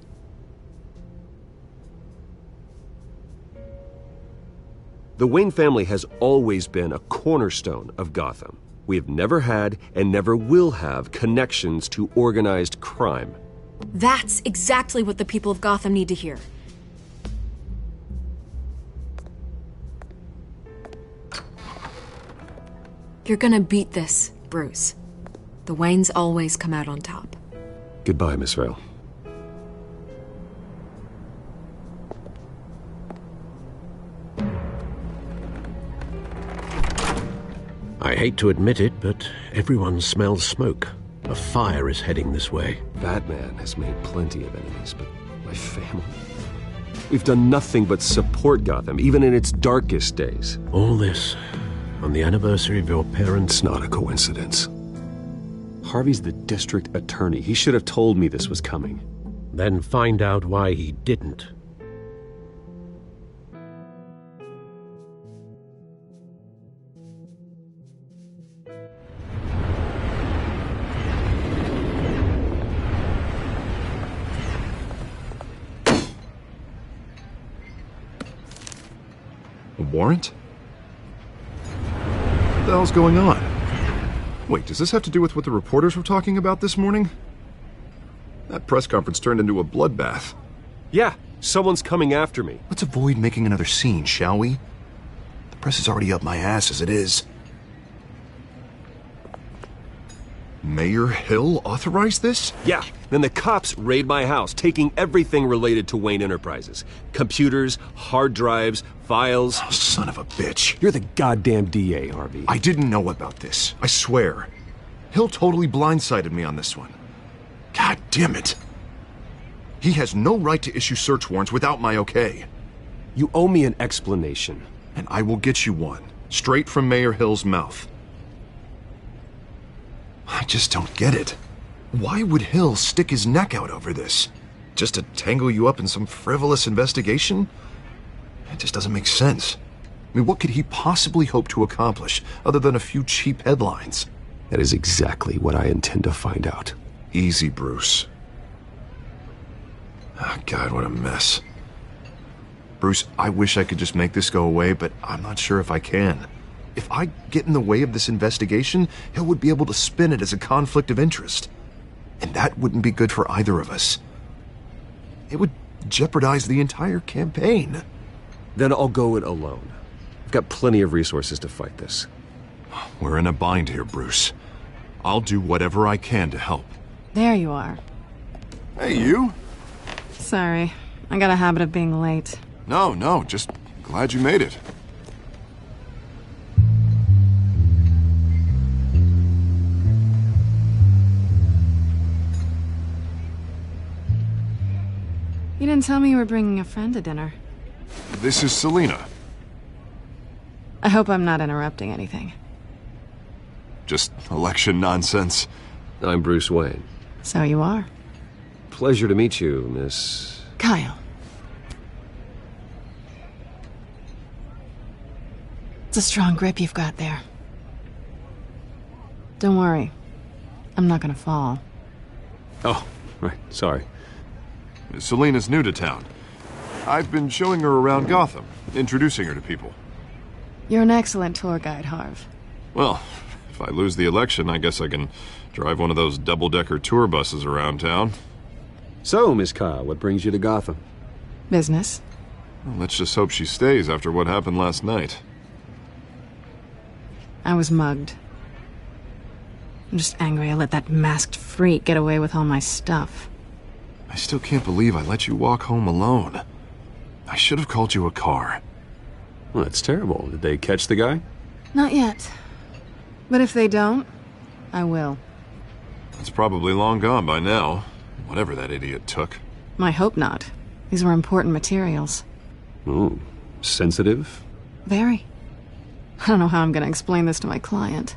The Wayne family has always been a cornerstone of Gotham. We have never had and never will have connections to organized crime. That's exactly what the people of Gotham need to hear. You're gonna beat this, Bruce. The Waynes always come out on top. Goodbye, Miss Vale. I hate to admit it, but everyone smells smoke. A fire is heading this way. Batman has made plenty of enemies, but my family... We've done nothing but support Gotham, even in its darkest days. All this on the anniversary of your parents'... It's not a coincidence. Harvey's the district attorney. He should have told me this was coming. Then find out why he didn't. A warrant? What the hell's going on? Wait, does this have to do with what the reporters were talking about this morning? That press conference turned into a bloodbath. Yeah, someone's coming after me. Let's avoid making another scene, shall we? The press is already up my ass as it is. Mayor Hill authorized this? Yeah, then the cops raid my house, taking everything related to Wayne Enterprises. Computers, hard drives, files. Oh, son of a bitch. You're the goddamn DA, Harvey. I didn't know about this. I swear. Hill totally blindsided me on this one. God damn it. He has no right to issue search warrants without my okay. You owe me an explanation. And I will get you one, straight from Mayor Hill's mouth. I just don't get it. Why would Hill stick his neck out over this? Just to tangle you up in some frivolous investigation? It just doesn't make sense. I mean, what could he possibly hope to accomplish other than a few cheap headlines? That is exactly what I intend to find out. Easy, Bruce. Oh, God, what a mess. Bruce, I wish I could just make this go away, but I'm not sure if I can. If I get in the way of this investigation, Hill would be able to spin it as a conflict of interest. And that wouldn't be good for either of us. It would jeopardize the entire campaign. Then I'll go it alone. I've got plenty of resources to fight this. We're in a bind here, Bruce. I'll do whatever I can to help. There you are. Hey, you. Sorry, I got a habit of being late. No, just glad you made it. You didn't tell me you were bringing a friend to dinner. This is Selina. I hope I'm not interrupting anything. Just election nonsense. I'm Bruce Wayne. So you are. Pleasure to meet you, Miss... Kyle. It's a strong grip you've got there. Don't worry. I'm not gonna fall. Oh, right. Sorry. Selina's new to town. I've been showing her around Gotham, introducing her to people. You're an excellent tour guide, Harv. Well, if I lose the election, I guess I can drive one of those double-decker tour buses around town. So, Miss Kyle, what brings you to Gotham? Business. Well, let's just hope she stays after what happened last night. I was mugged. I'm just angry I let that masked freak get away with all my stuff. I still can't believe I let you walk home alone. I should have called you a car. Well, that's terrible. Did they catch the guy? Not yet. But if they don't, I will. It's probably long gone by now, whatever that idiot took. I hope not. These were important materials. Ooh, sensitive? Very. I don't know how I'm going to explain this to my client.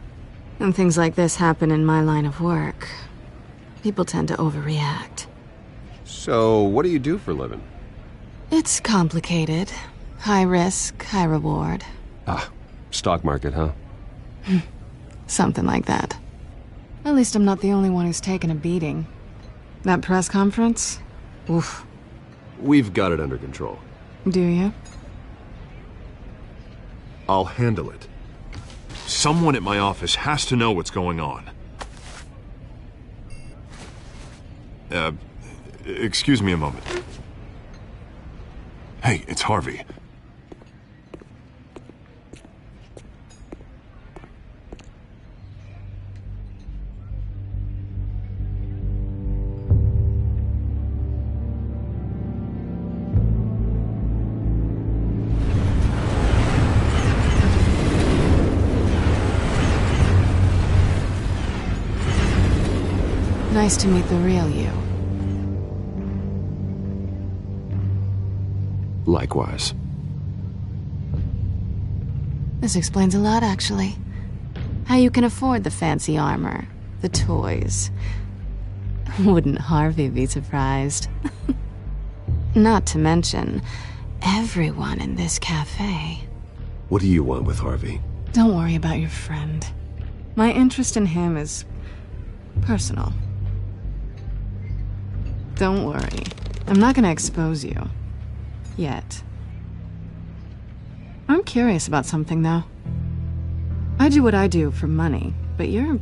And things like this happen in my line of work. People tend to overreact. So, what do you do for a living? It's complicated. High risk, high reward. Ah, stock market, huh? Something like that. At least I'm not the only one who's taken a beating. That press conference? Oof. We've got it under control. Do you? I'll handle it. Someone at my office has to know what's going on. Excuse me a moment. Hey, it's Harvey. Nice to meet the real you. Likewise. This explains a lot, actually. How you can afford the fancy armor, the toys. Wouldn't Harvey be surprised? Not to mention, everyone in this cafe. What do you want with Harvey? Don't worry about your friend. My interest in him is personal. Don't worry. I'm not gonna expose you. Yet. I'm curious about something, though. I do what I do for money, but you're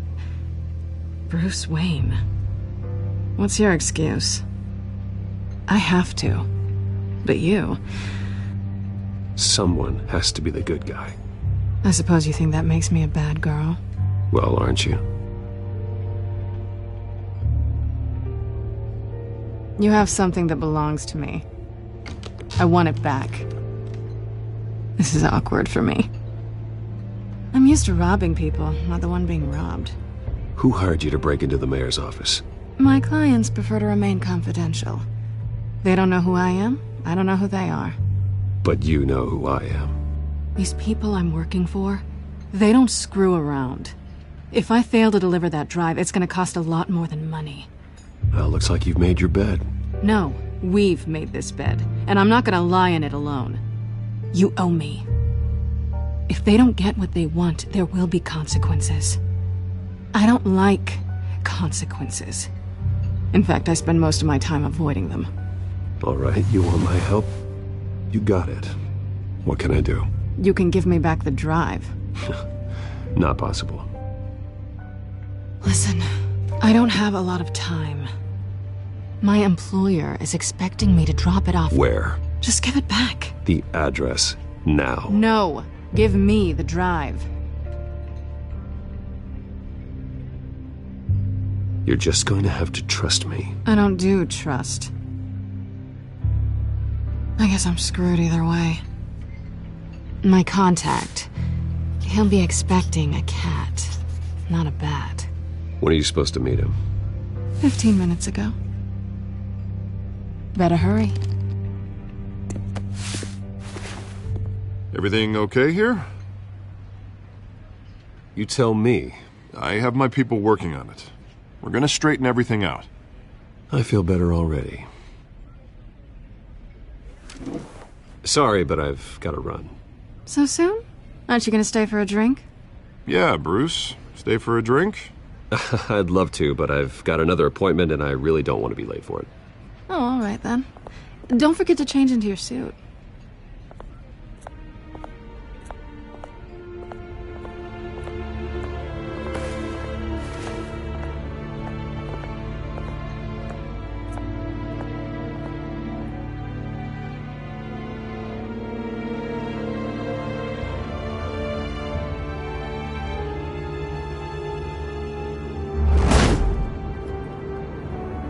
Bruce Wayne. What's your excuse? I have to. But you... Someone has to be the good guy. I suppose you think that makes me a bad girl? Well, aren't you? You have something that belongs to me. I want it back. This is awkward for me. I'm used to robbing people, not the one being robbed. Who hired you to break into the mayor's office? My clients prefer to remain confidential. They don't know who I am, I don't know who they are. But you know who I am. These people I'm working for, they don't screw around. If I fail to deliver that drive, it's gonna cost a lot more than money. Well, looks like you've made your bed. No, we've made this bed, and I'm not gonna lie in it alone. You owe me. If they don't get what they want, there will be consequences. I don't like consequences. In fact, I spend most of my time avoiding them. All right, you want my help? You got it. What can I do? You can give me back the drive. Not possible. Listen, I don't have a lot of time. My employer is expecting me to drop it off. Where? Just give it back. The address, now. No, give me the drive. You're just going to have to trust me. I don't do trust. I guess I'm screwed either way. My contact, he'll be expecting a cat, not a bat. When are you supposed to meet him? 15 minutes ago. Better hurry. Everything okay here? You tell me. I have my people working on it. We're gonna straighten everything out. I feel better already. Sorry, but I've got to run. So soon? Aren't you gonna stay for a drink? Yeah, Bruce. Stay for a drink? I'd love to, but I've got another appointment and I really don't want to be late for it. Oh, all right then. Don't forget to change into your suit.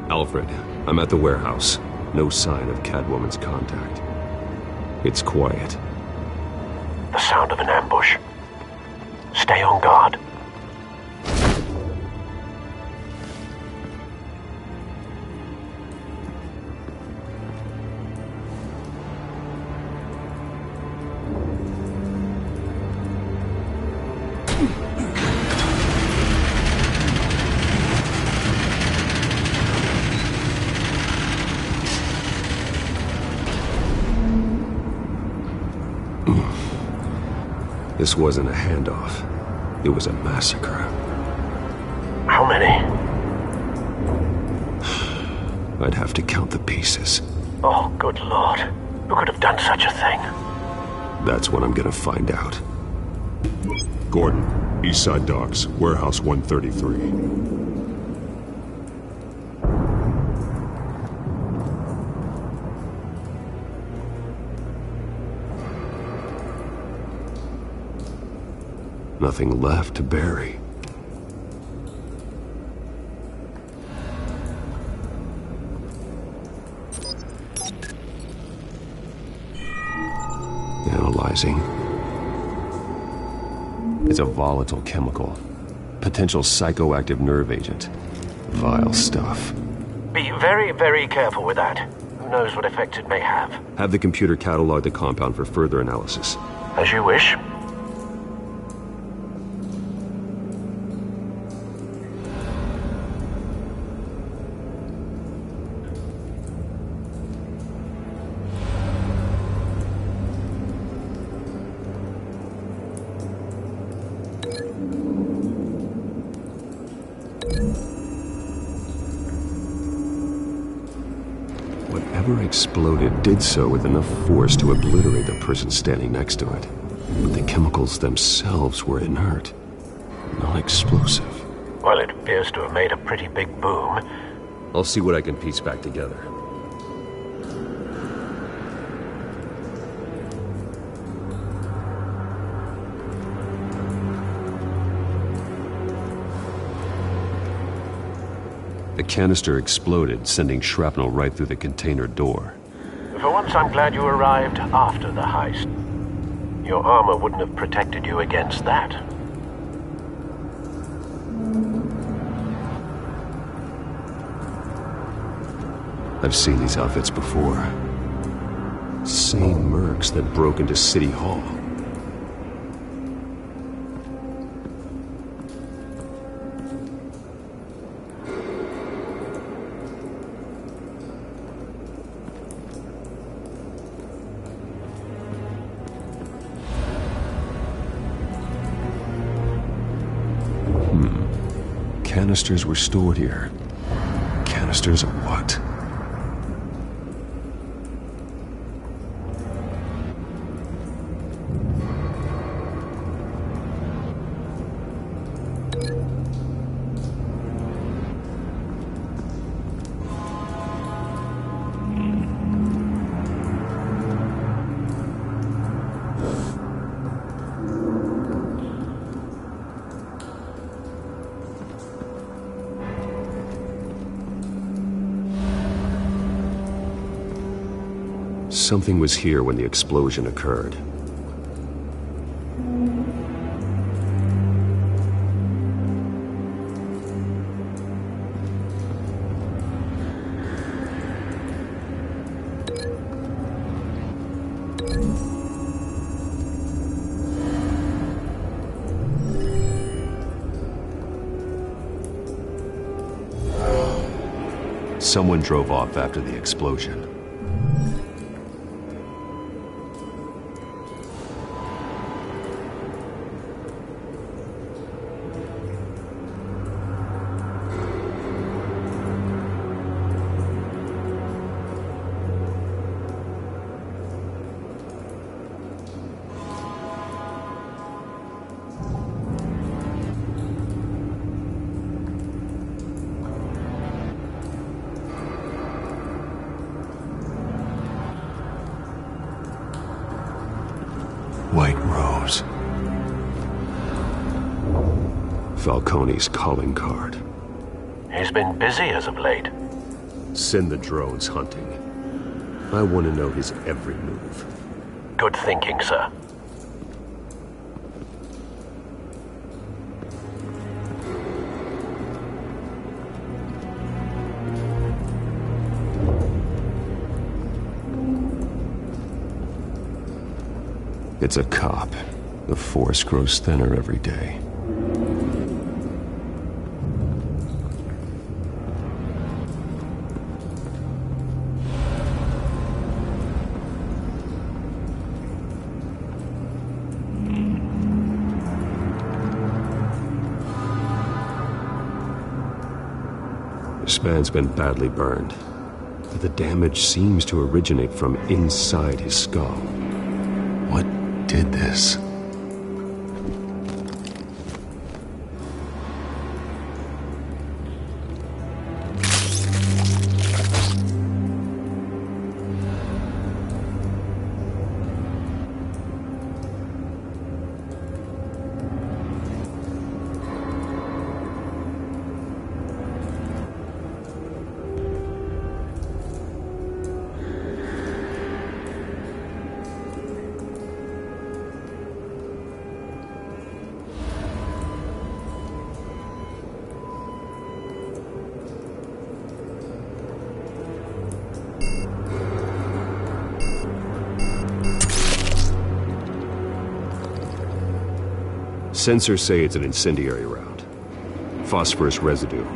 Alfred, I'm at the warehouse. No sign of Catwoman's contact. It's quiet. The sound of an ambush. Stay on guard. This wasn't a handoff. It was a massacre. How many? I'd have to count the pieces. Oh, good Lord. Who could have done such a thing? That's what I'm gonna find out. Gordon, Eastside Docks, Warehouse 133. Nothing left to bury. Analyzing. It's a volatile chemical. Potential psychoactive nerve agent. Vile stuff. Be very, very careful with that. Who knows what effects it may have. Have the computer catalog the compound for further analysis. As you wish. Whatever exploded did so with enough force to obliterate the person standing next to it. But the chemicals themselves were inert, non-explosive. Well, it appears to have made a pretty big boom. I'll see what I can piece back together. The canister exploded, sending shrapnel right through the container door. For once, I'm glad you arrived after the heist. Your armor wouldn't have protected you against that. I've seen these outfits before. Same mercs that broke into City Hall. Canisters were stored here. Canisters of what? Something was here when the explosion occurred. Someone drove off after the explosion. White Rose. Falcone's calling card. He's been busy as of late. Send the drones hunting. I want to know his every move. Good thinking, sir. It's a cop. The force grows thinner every day. This man's been badly burned, but the damage seems to originate from inside his skull. What did this? Sensors say it's an incendiary round. Phosphorus residue.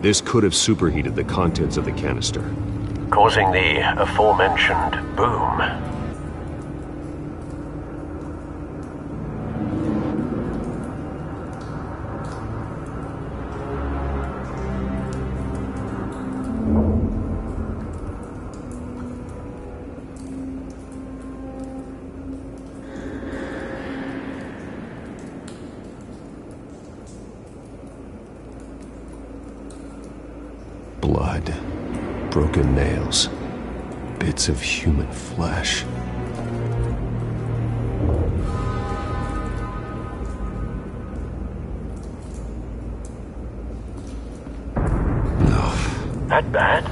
This could have superheated the contents of the canister, causing the aforementioned boom. Blood, broken nails, bits of human flesh. That bad?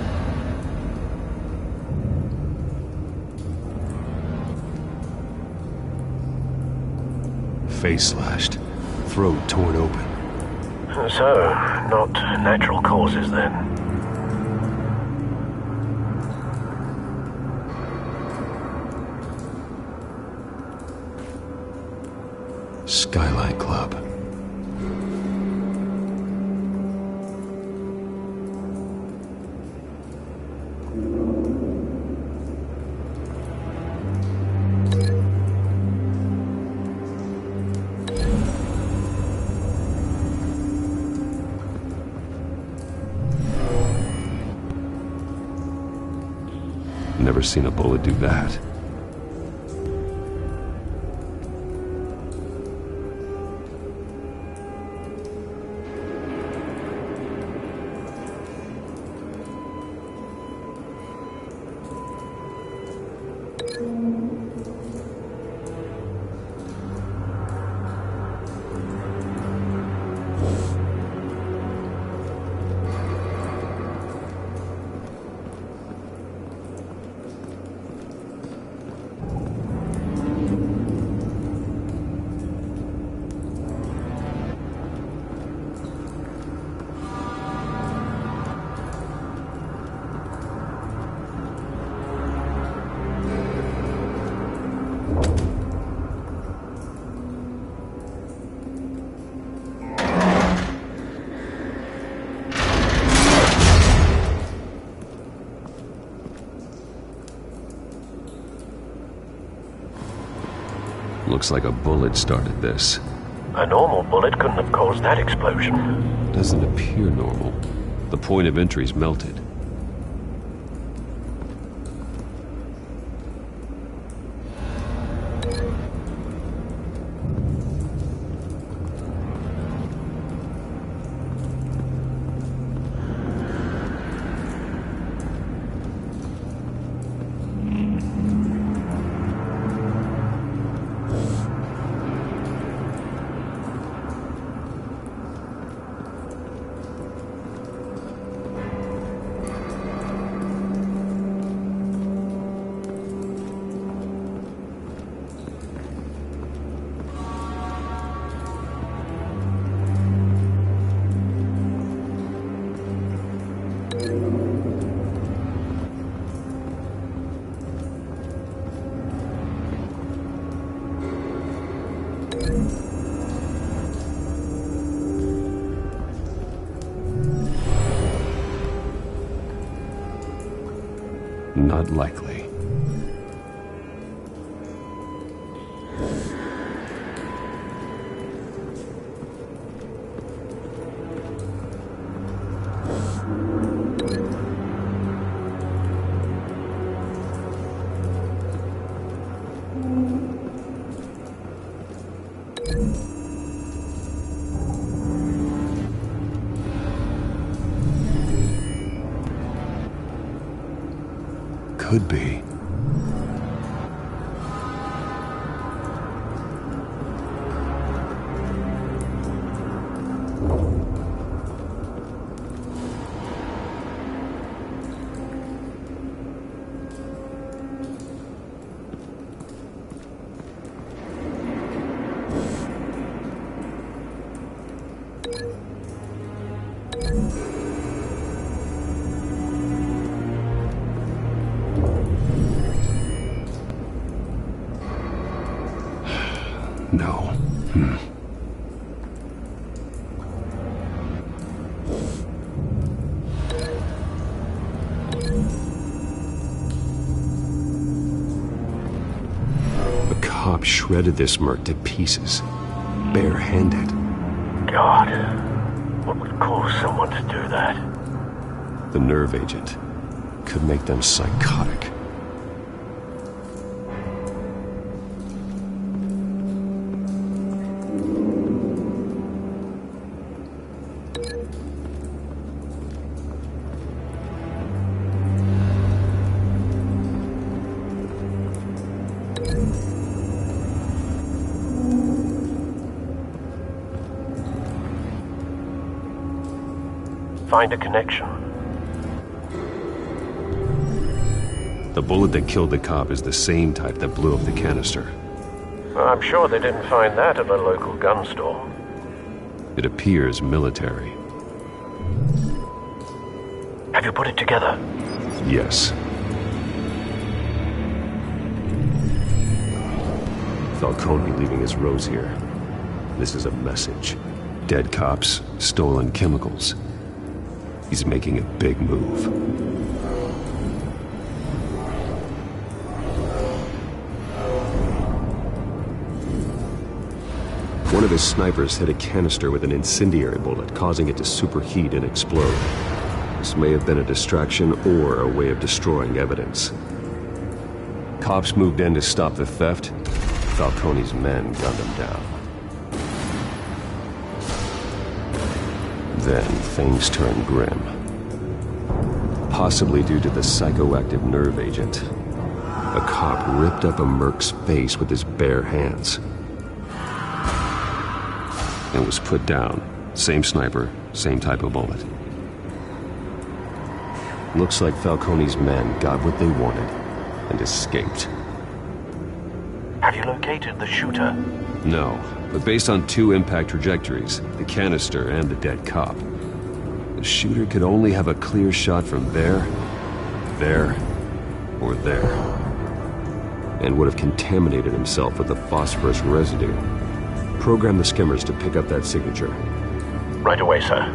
Face slashed, throat torn open. So, not natural causes then. Skyline Club. Never seen a bullet do that. Looks like a bullet started this. A normal bullet couldn't have caused that explosion. Doesn't appear normal. The point of entry's melted. Not likely. Could be. No. A cop shredded this merc to pieces, barehanded. God, what would cause someone to do that? The nerve agent could make them psychotic. Find a connection. The bullet that killed the cop is the same type that blew up the canister. I'm sure they didn't find that at a local gun store. It appears military. Have you put it together? Yes. Falcone leaving his rose here. This is a message. Dead cops, stolen chemicals. He's making a big move. One of his snipers hit a canister with an incendiary bullet, causing it to superheat and explode. This may have been a distraction or a way of destroying evidence. Cops moved in to stop the theft. Falcone's men gunned him down. Then things turned grim. Possibly due to the psychoactive nerve agent. A cop ripped up a merc's face with his bare hands. And was put down. Same sniper, same type of bullet. Looks like Falcone's men got what they wanted and escaped. Have you located the shooter? No, but based on 2 impact trajectories, the canister and the dead cop, the shooter could only have a clear shot from there, or there, and would have contaminated himself with the phosphorus residue. Program the skimmers to pick up that signature. Right away, sir.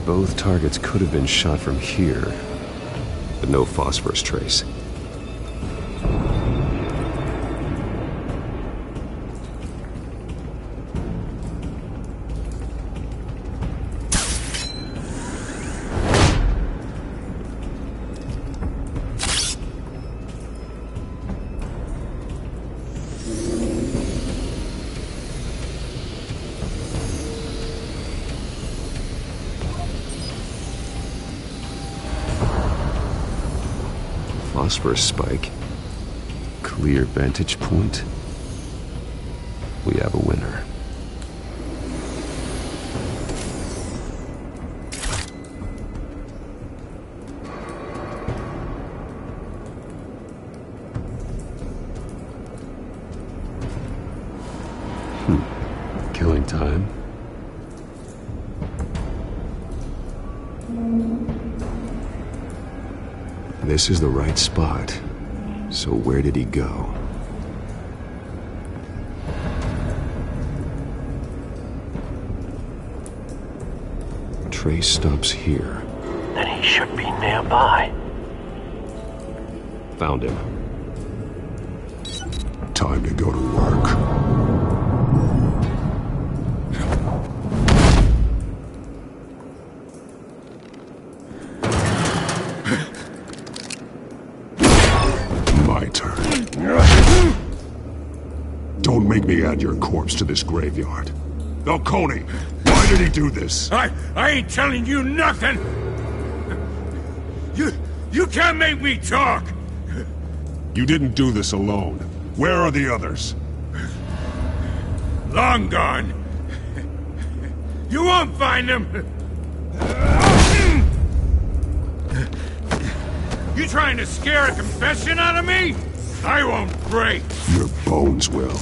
Both targets could have been shot from here, but no phosphorus trace. Phosphorus spike. Clear vantage point. We have a winner. Killing time. This is the right spot. So where did he go? Trace stops here. Then he should be nearby. Found him. Time to go to work. Don't make me add your corpse to this graveyard. Falcone, why did he do this? I ain't telling you nothing! You can't make me talk! You didn't do this alone. Where are the others? Long gone. You won't find them! You trying to scare a confession out of me? I won't break! Your bones will.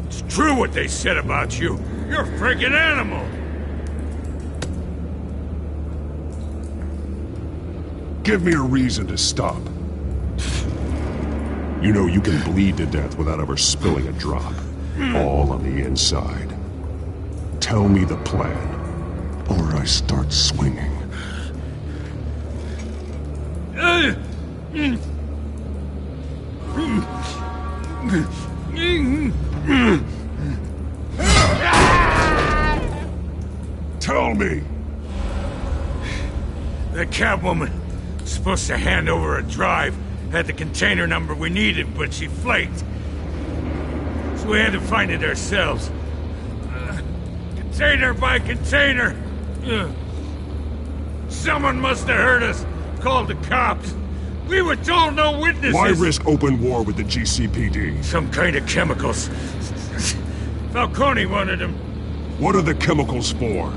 It's true what they said about you. You're a friggin' animal! Give me a reason to stop. You know you can bleed to death without ever spilling a drop. All on the inside. Tell me the plan, or I start swinging. The catwoman was supposed to hand over a drive. Had the container number we needed, but she flaked. So we had to find it ourselves. Container by container. Someone must have heard us. Called the cops. We were told no witnesses. Why risk open war with the GCPD? Some kind of chemicals. Falcone wanted them. What are the chemicals for?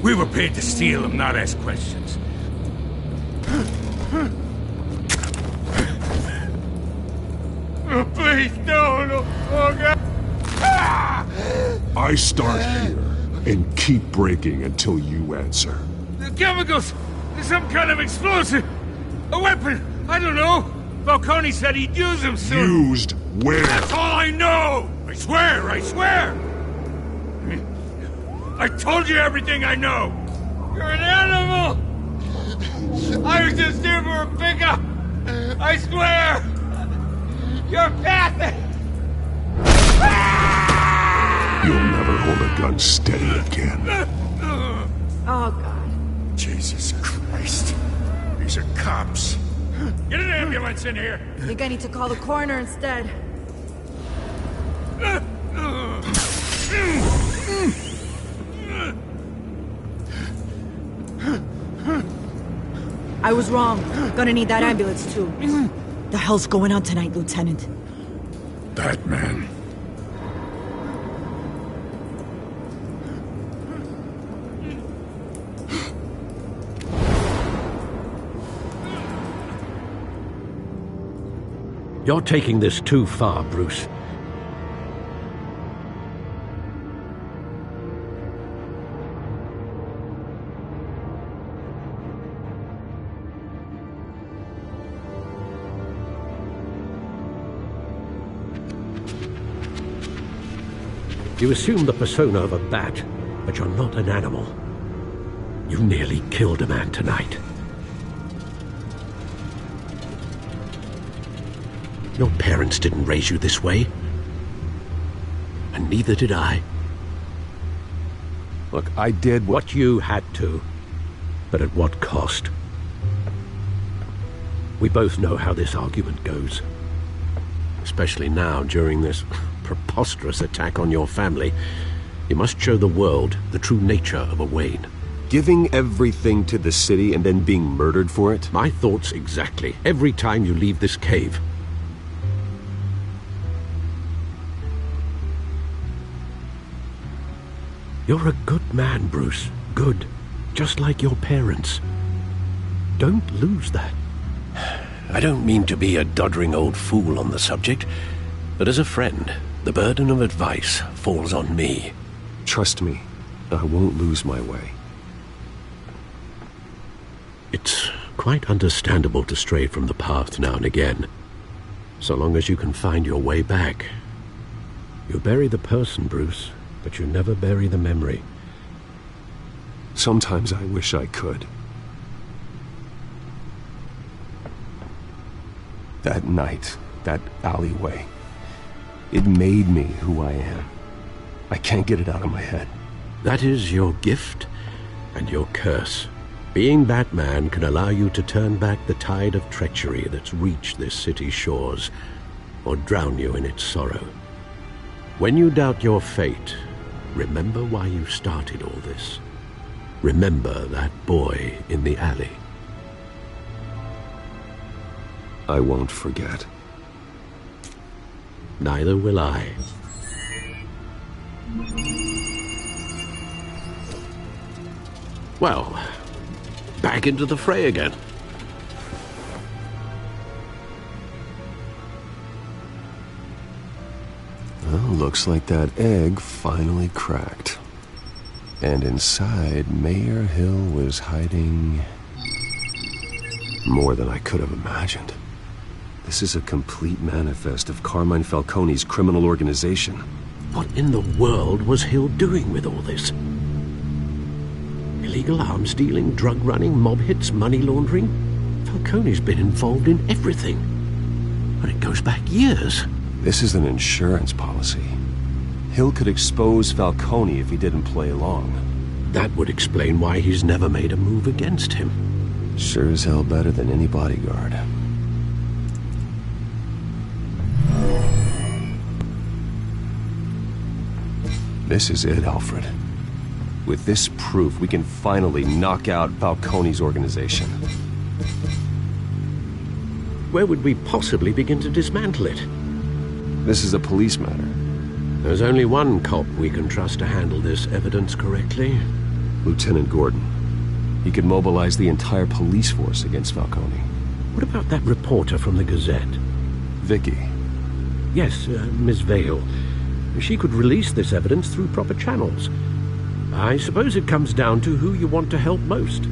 We were paid to steal them, not ask questions. Oh, please, no. Oh, God. I start here and keep breaking until you answer. The chemicals! Some kind of explosive! A weapon! I don't know! Falcone said he'd use them soon! Used where? That's all I know! I swear! I told you everything I know! You're an animal! I was just here for a pickup! I swear! You're pathetic! You'll never hold a gun steady again. Oh, God. Jesus Christ. These are cops. Get an ambulance in here! I think I need to call the coroner instead. I was wrong. Gonna need that ambulance, too. The hell's going on tonight, Lieutenant? Batman. You're taking this too far, Bruce. You assume the persona of a bat, but you're not an animal. You nearly killed a man tonight. Your parents didn't raise you this way. And neither did I. Look, I did what you had to. But at what cost? We both know how this argument goes. Especially now, during this preposterous attack on your family. You must show the world the true nature of a Wayne. Giving everything to the city and then being murdered for it? My thoughts exactly. Every time you leave this cave. You're a good man, Bruce. Good. Just like your parents. Don't lose that. I don't mean to be a doddering old fool on the subject, but as a friend, the burden of advice falls on me. Trust me, I won't lose my way. It's quite understandable to stray from the path now and again, so long as you can find your way back. You bury the person, Bruce, but you never bury the memory. Sometimes I wish I could. That night, that alleyway, it made me who I am. I can't get it out of my head. That is your gift and your curse. Being Batman can allow you to turn back the tide of treachery that's reached this city's shores, or drown you in its sorrow. When you doubt your fate, remember why you started all this. Remember that boy in the alley. I won't forget. Neither will I. Well, back into the fray again. Well, looks like that egg finally cracked. And inside, Mayor Hill was hiding more than I could have imagined. This is a complete manifest of Carmine Falcone's criminal organization. What in the world was Hill doing with all this? Illegal arms dealing, drug running, mob hits, money laundering? Falcone's been involved in everything. And it goes back years. This is an insurance policy. Hill could expose Falcone if he didn't play along. That would explain why he's never made a move against him. Sure as hell better than any bodyguard. This is it, Alfred. With this proof, we can finally knock out Falcone's organization. Where would we possibly begin to dismantle it? This is a police matter. There's only one cop we can trust to handle this evidence correctly. Lieutenant Gordon. He could mobilize the entire police force against Falcone. What about that reporter from the Gazette? Vicky. Yes, Miss Vale. She could release this evidence through proper channels. I suppose it comes down to who you want to help most.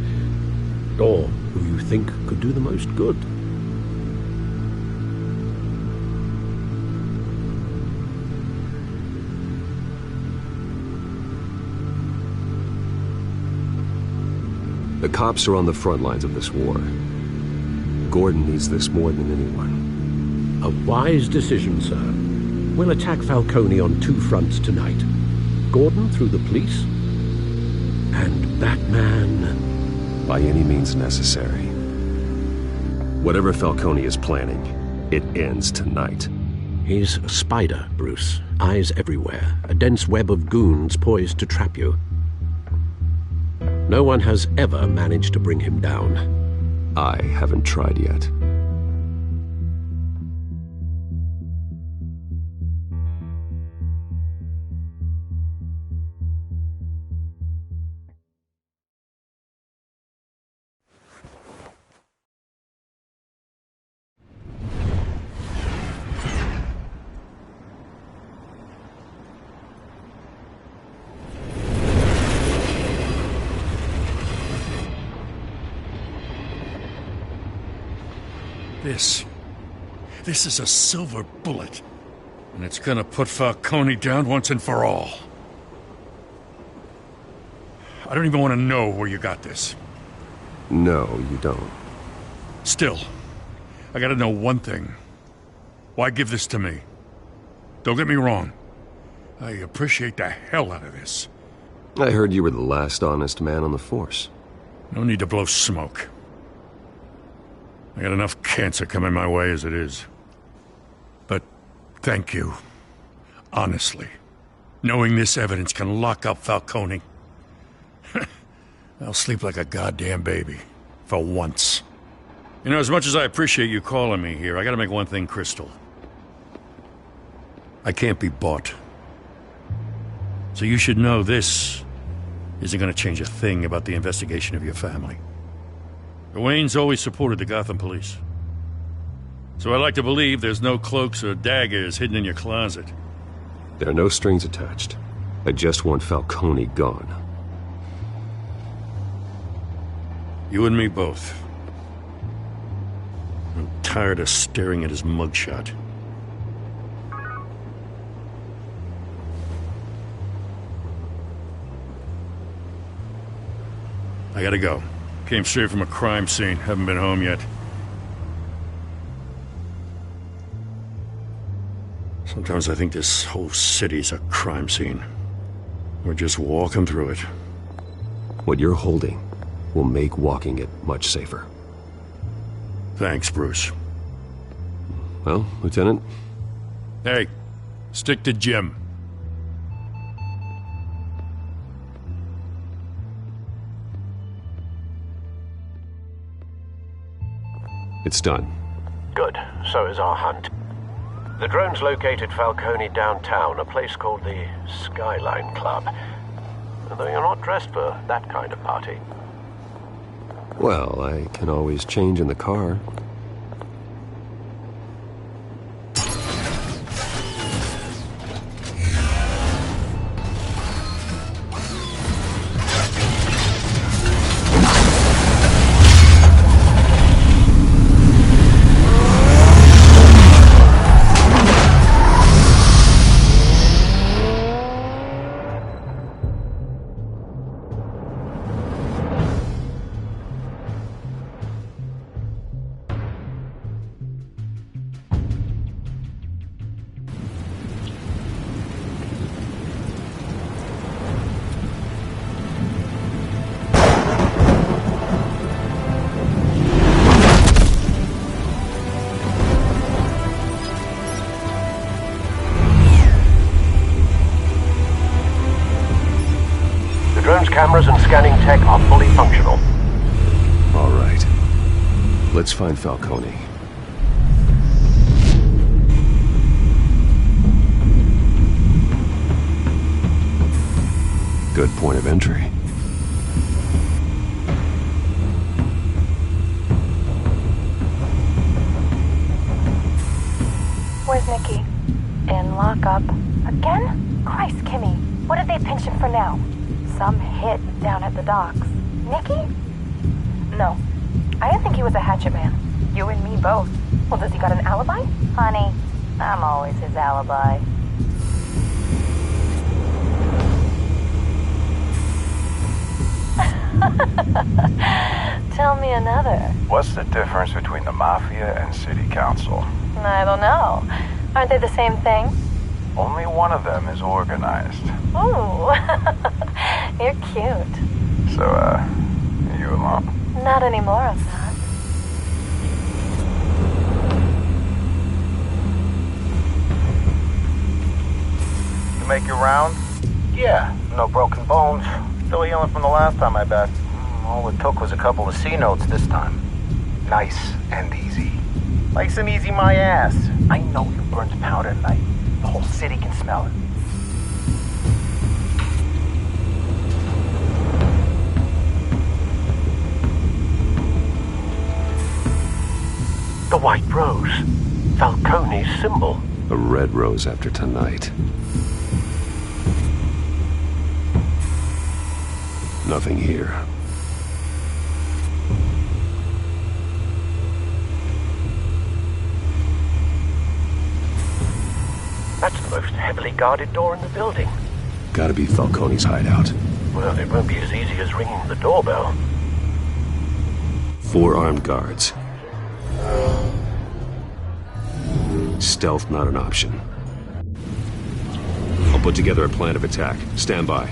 Or who you think could do the most good. The cops are on the front lines of this war. Gordon needs this more than anyone. A wise decision, sir. We'll attack Falcone on two fronts tonight. Gordon through the police, and Batman... by any means necessary. Whatever Falcone is planning, it ends tonight. He's a spider, Bruce. Eyes everywhere. A dense web of goons poised to trap you. No one has ever managed to bring him down. I haven't tried yet. This is a silver bullet. And it's gonna put Falcone down once and for all. I don't even want to know where you got this. No, you don't. Still, I gotta know one thing. Why give this to me? Don't get me wrong. I appreciate the hell out of this. I heard you were the last honest man on the force. No need to blow smoke. I got enough cancer coming my way as it is. But thank you. Honestly. Knowing this evidence can lock up Falcone. I'll sleep like a goddamn baby. For once. You know, as much as I appreciate you calling me here, I gotta make one thing crystal. I can't be bought. So you should know this isn't gonna change a thing about the investigation of your family. The Waynes always supported the Gotham police. So I like to believe there's no cloaks or daggers hidden in your closet. There are no strings attached. I just want Falcone gone. You and me both. I'm tired of staring at his mugshot. I gotta go. Came straight from a crime scene. Haven't been home yet. Sometimes I think this whole city's a crime scene. We're just walking through it. What you're holding will make walking it much safer. Thanks, Bruce. Well, Lieutenant? Hey, stick to Jim. It's done. Good. So is our hunt. The drones located Falcone downtown, a place called the Skyline Club. Though you're not dressed for that kind of party. Well, I can always change in the car. Let's find Falcone. Good point of entry. Where's Nikki? In lockup. Again? Christ, Kimmy. What did they pinch him for now? Some hit down at the docks. Nikki? No. I didn't think he was a hatchet man. You and me both. Well, does he got an alibi? Honey, I'm always his alibi. Tell me another. What's the difference between the Mafia and City Council? I don't know. Aren't they the same thing? Only one of them is organized. Ooh. You're cute. So, you alone? Not anymore, I'm not. You make your round? Yeah, no broken bones. Still healing from the last time, I bet. All it took was a couple of C notes this time. Nice and easy. Nice and easy, my ass. I know you burned powder tonight. The whole city can smell it. The white rose. Falcone's symbol. A red rose after tonight. Nothing here. That's the most heavily guarded door in the building. Gotta be Falcone's hideout. Well, it won't be as easy as ringing the doorbell. 4 armed guards. Stealth not an option. I'll put together a plan of attack. Stand by.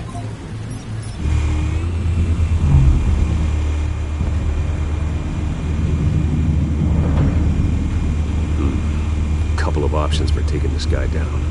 Couple of options for taking this guy down.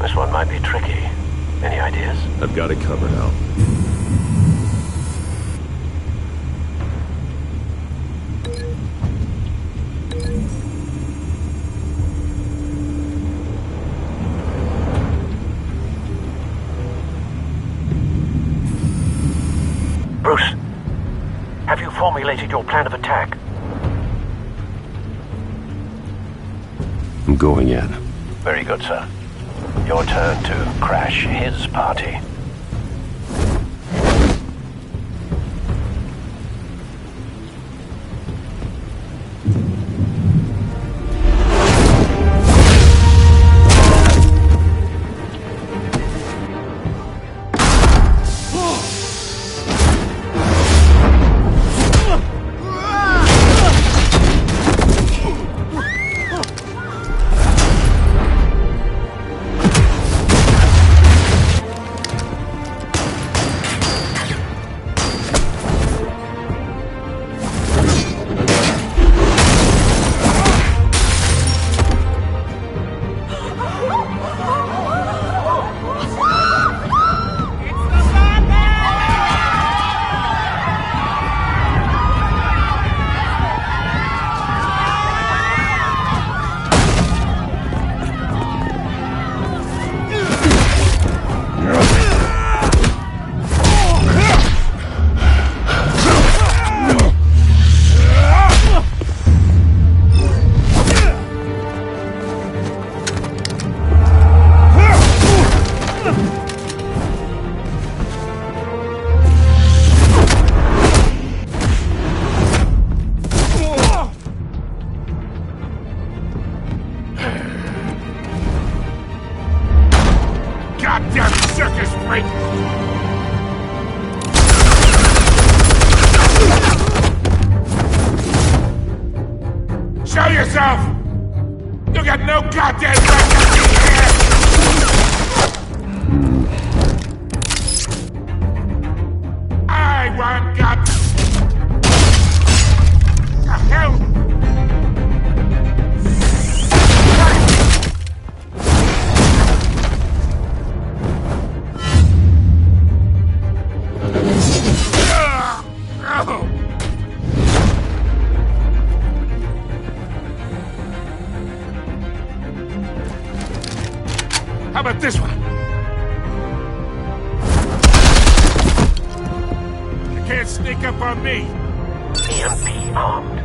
This one might be tricky. Any ideas? I've got it covered, Al. Bruce, have you formulated your plan of attack? I'm going in. Very good, sir. Your turn to crash his party. yourself! You got no goddamn right to be here! I want God. The hell? How about this one? You can't sneak up on me. EMP armed.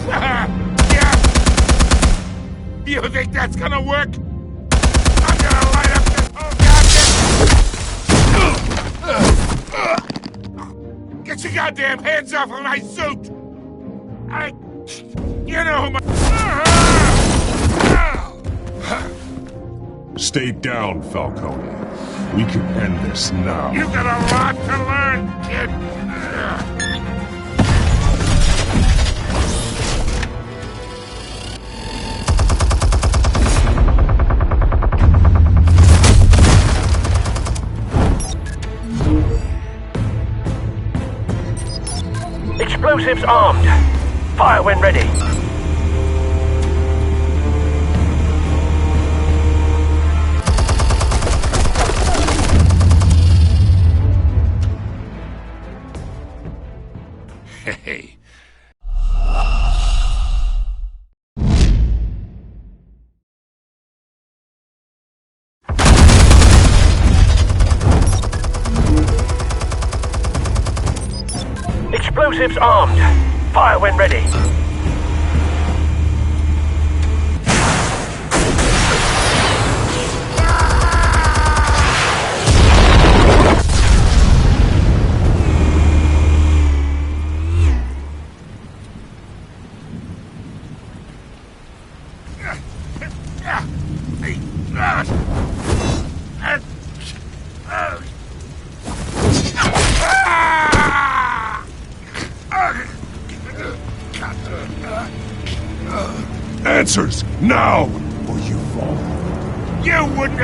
Yeah. You think that's gonna work? I'm gonna light up this whole goddamn... Get your goddamn hands off of my suit! You know who Stay down, Falcone. We can end this now. You got a lot to learn, kid! Explosives armed. Fire when ready. Hey. Explosives armed. Fire when ready. Answers, now, or you fall. You wouldn't...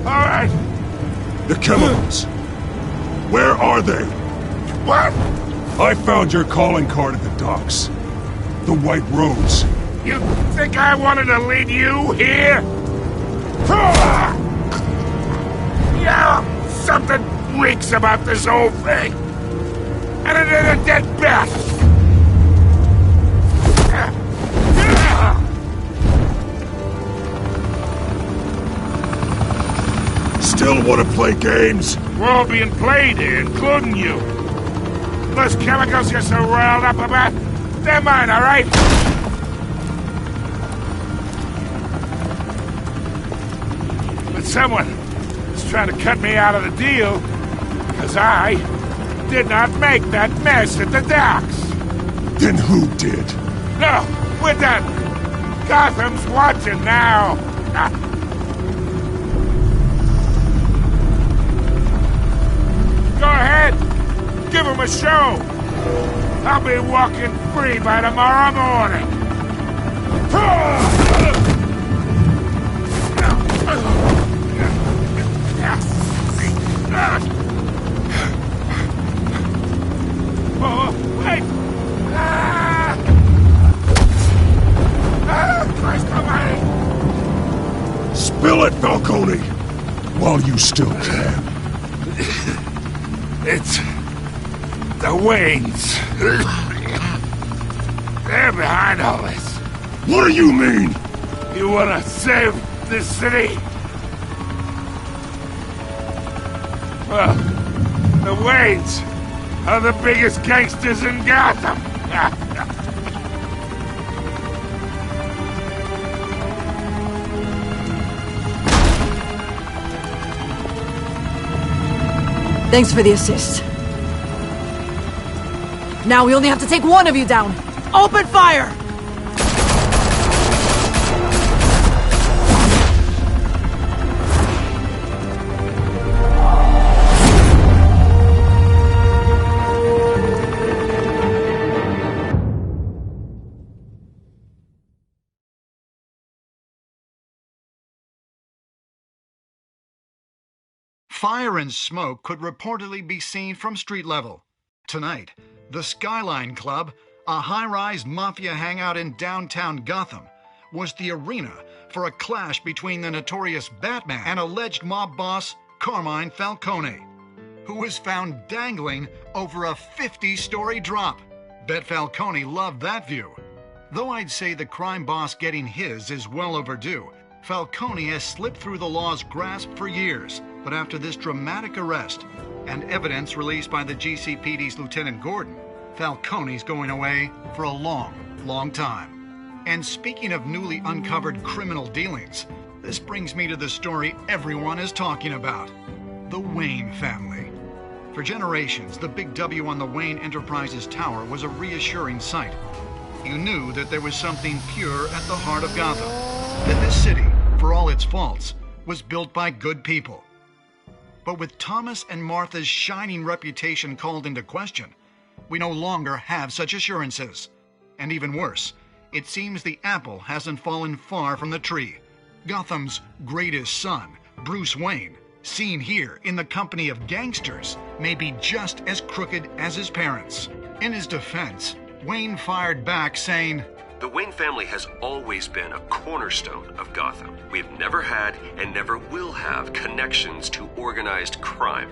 Alright. The chemicals. Where are they? What? I found your calling card at the docks. The White Rose. You think I wanted to lead you here? Yeah, something reeks about this whole thing. And it is a dead bat! Still want to play games? We're all being played here, including you. Those chemicals you're so riled up about, they're mine, all right? But someone is trying to cut me out of the deal, because I did not make that mess at the docks. Then who did? No, we're done. Gotham's watching now. Go ahead. Give him a show. I'll be walking free by tomorrow morning. Oh, wait! Christ almighty! Spill it, Falcone! While you still can. It's... the Waynes. They're behind all this. What do you mean? You wanna save this city? Well, the Waynes are the biggest gangsters in Gotham. Thanks for the assist. Now we only have to take one of you down. Open fire! Fire and smoke could reportedly be seen from street level. Tonight, the Skyline Club, a high-rise mafia hangout in downtown Gotham, was the arena for a clash between the notorious Batman and alleged mob boss Carmine Falcone, who was found dangling over a 50-story drop. Bet Falcone loved that view. Though I'd say the crime boss getting his is well overdue, Falcone has slipped through the law's grasp for years. But after this dramatic arrest and evidence released by the GCPD's Lieutenant Gordon, Falcone's going away for a long, long time. And speaking of newly uncovered criminal dealings, this brings me to the story everyone is talking about: the Wayne family. For generations, the big W on the Wayne Enterprises Tower was a reassuring sight. You knew that there was something pure at the heart of Gotham, that this city, for all its faults, was built by good people. But with Thomas and Martha's shining reputation called into question, we no longer have such assurances. And even worse, it seems the apple hasn't fallen far from the tree. Gotham's greatest son, Bruce Wayne, seen here in the company of gangsters, may be just as crooked as his parents. In his defense, Wayne fired back saying, "The Wayne family has always been a cornerstone of Gotham. We have never had and never will have connections to organized crime."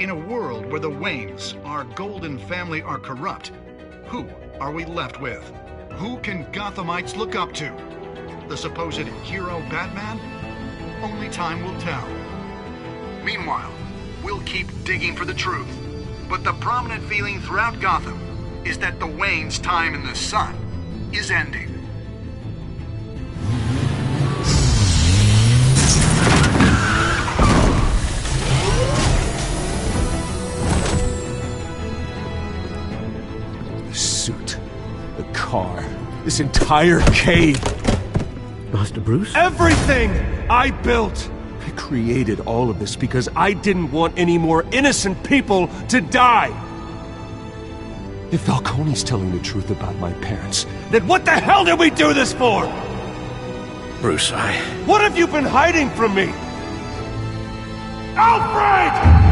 In a world where the Waynes, our golden family, are corrupt, who are we left with? Who can Gothamites look up to? The supposed hero Batman? Only time will tell. Meanwhile, we'll keep digging for the truth. But the prominent feeling throughout Gotham is that the Waynes' time in the sun is ending. The suit, the car, this entire cave. Master Bruce? Everything I built! I created all of this because I didn't want any more innocent people to die. If Falcone's telling the truth about my parents, then what the hell did we do this for? Bruce, What have you been hiding from me? Alfred!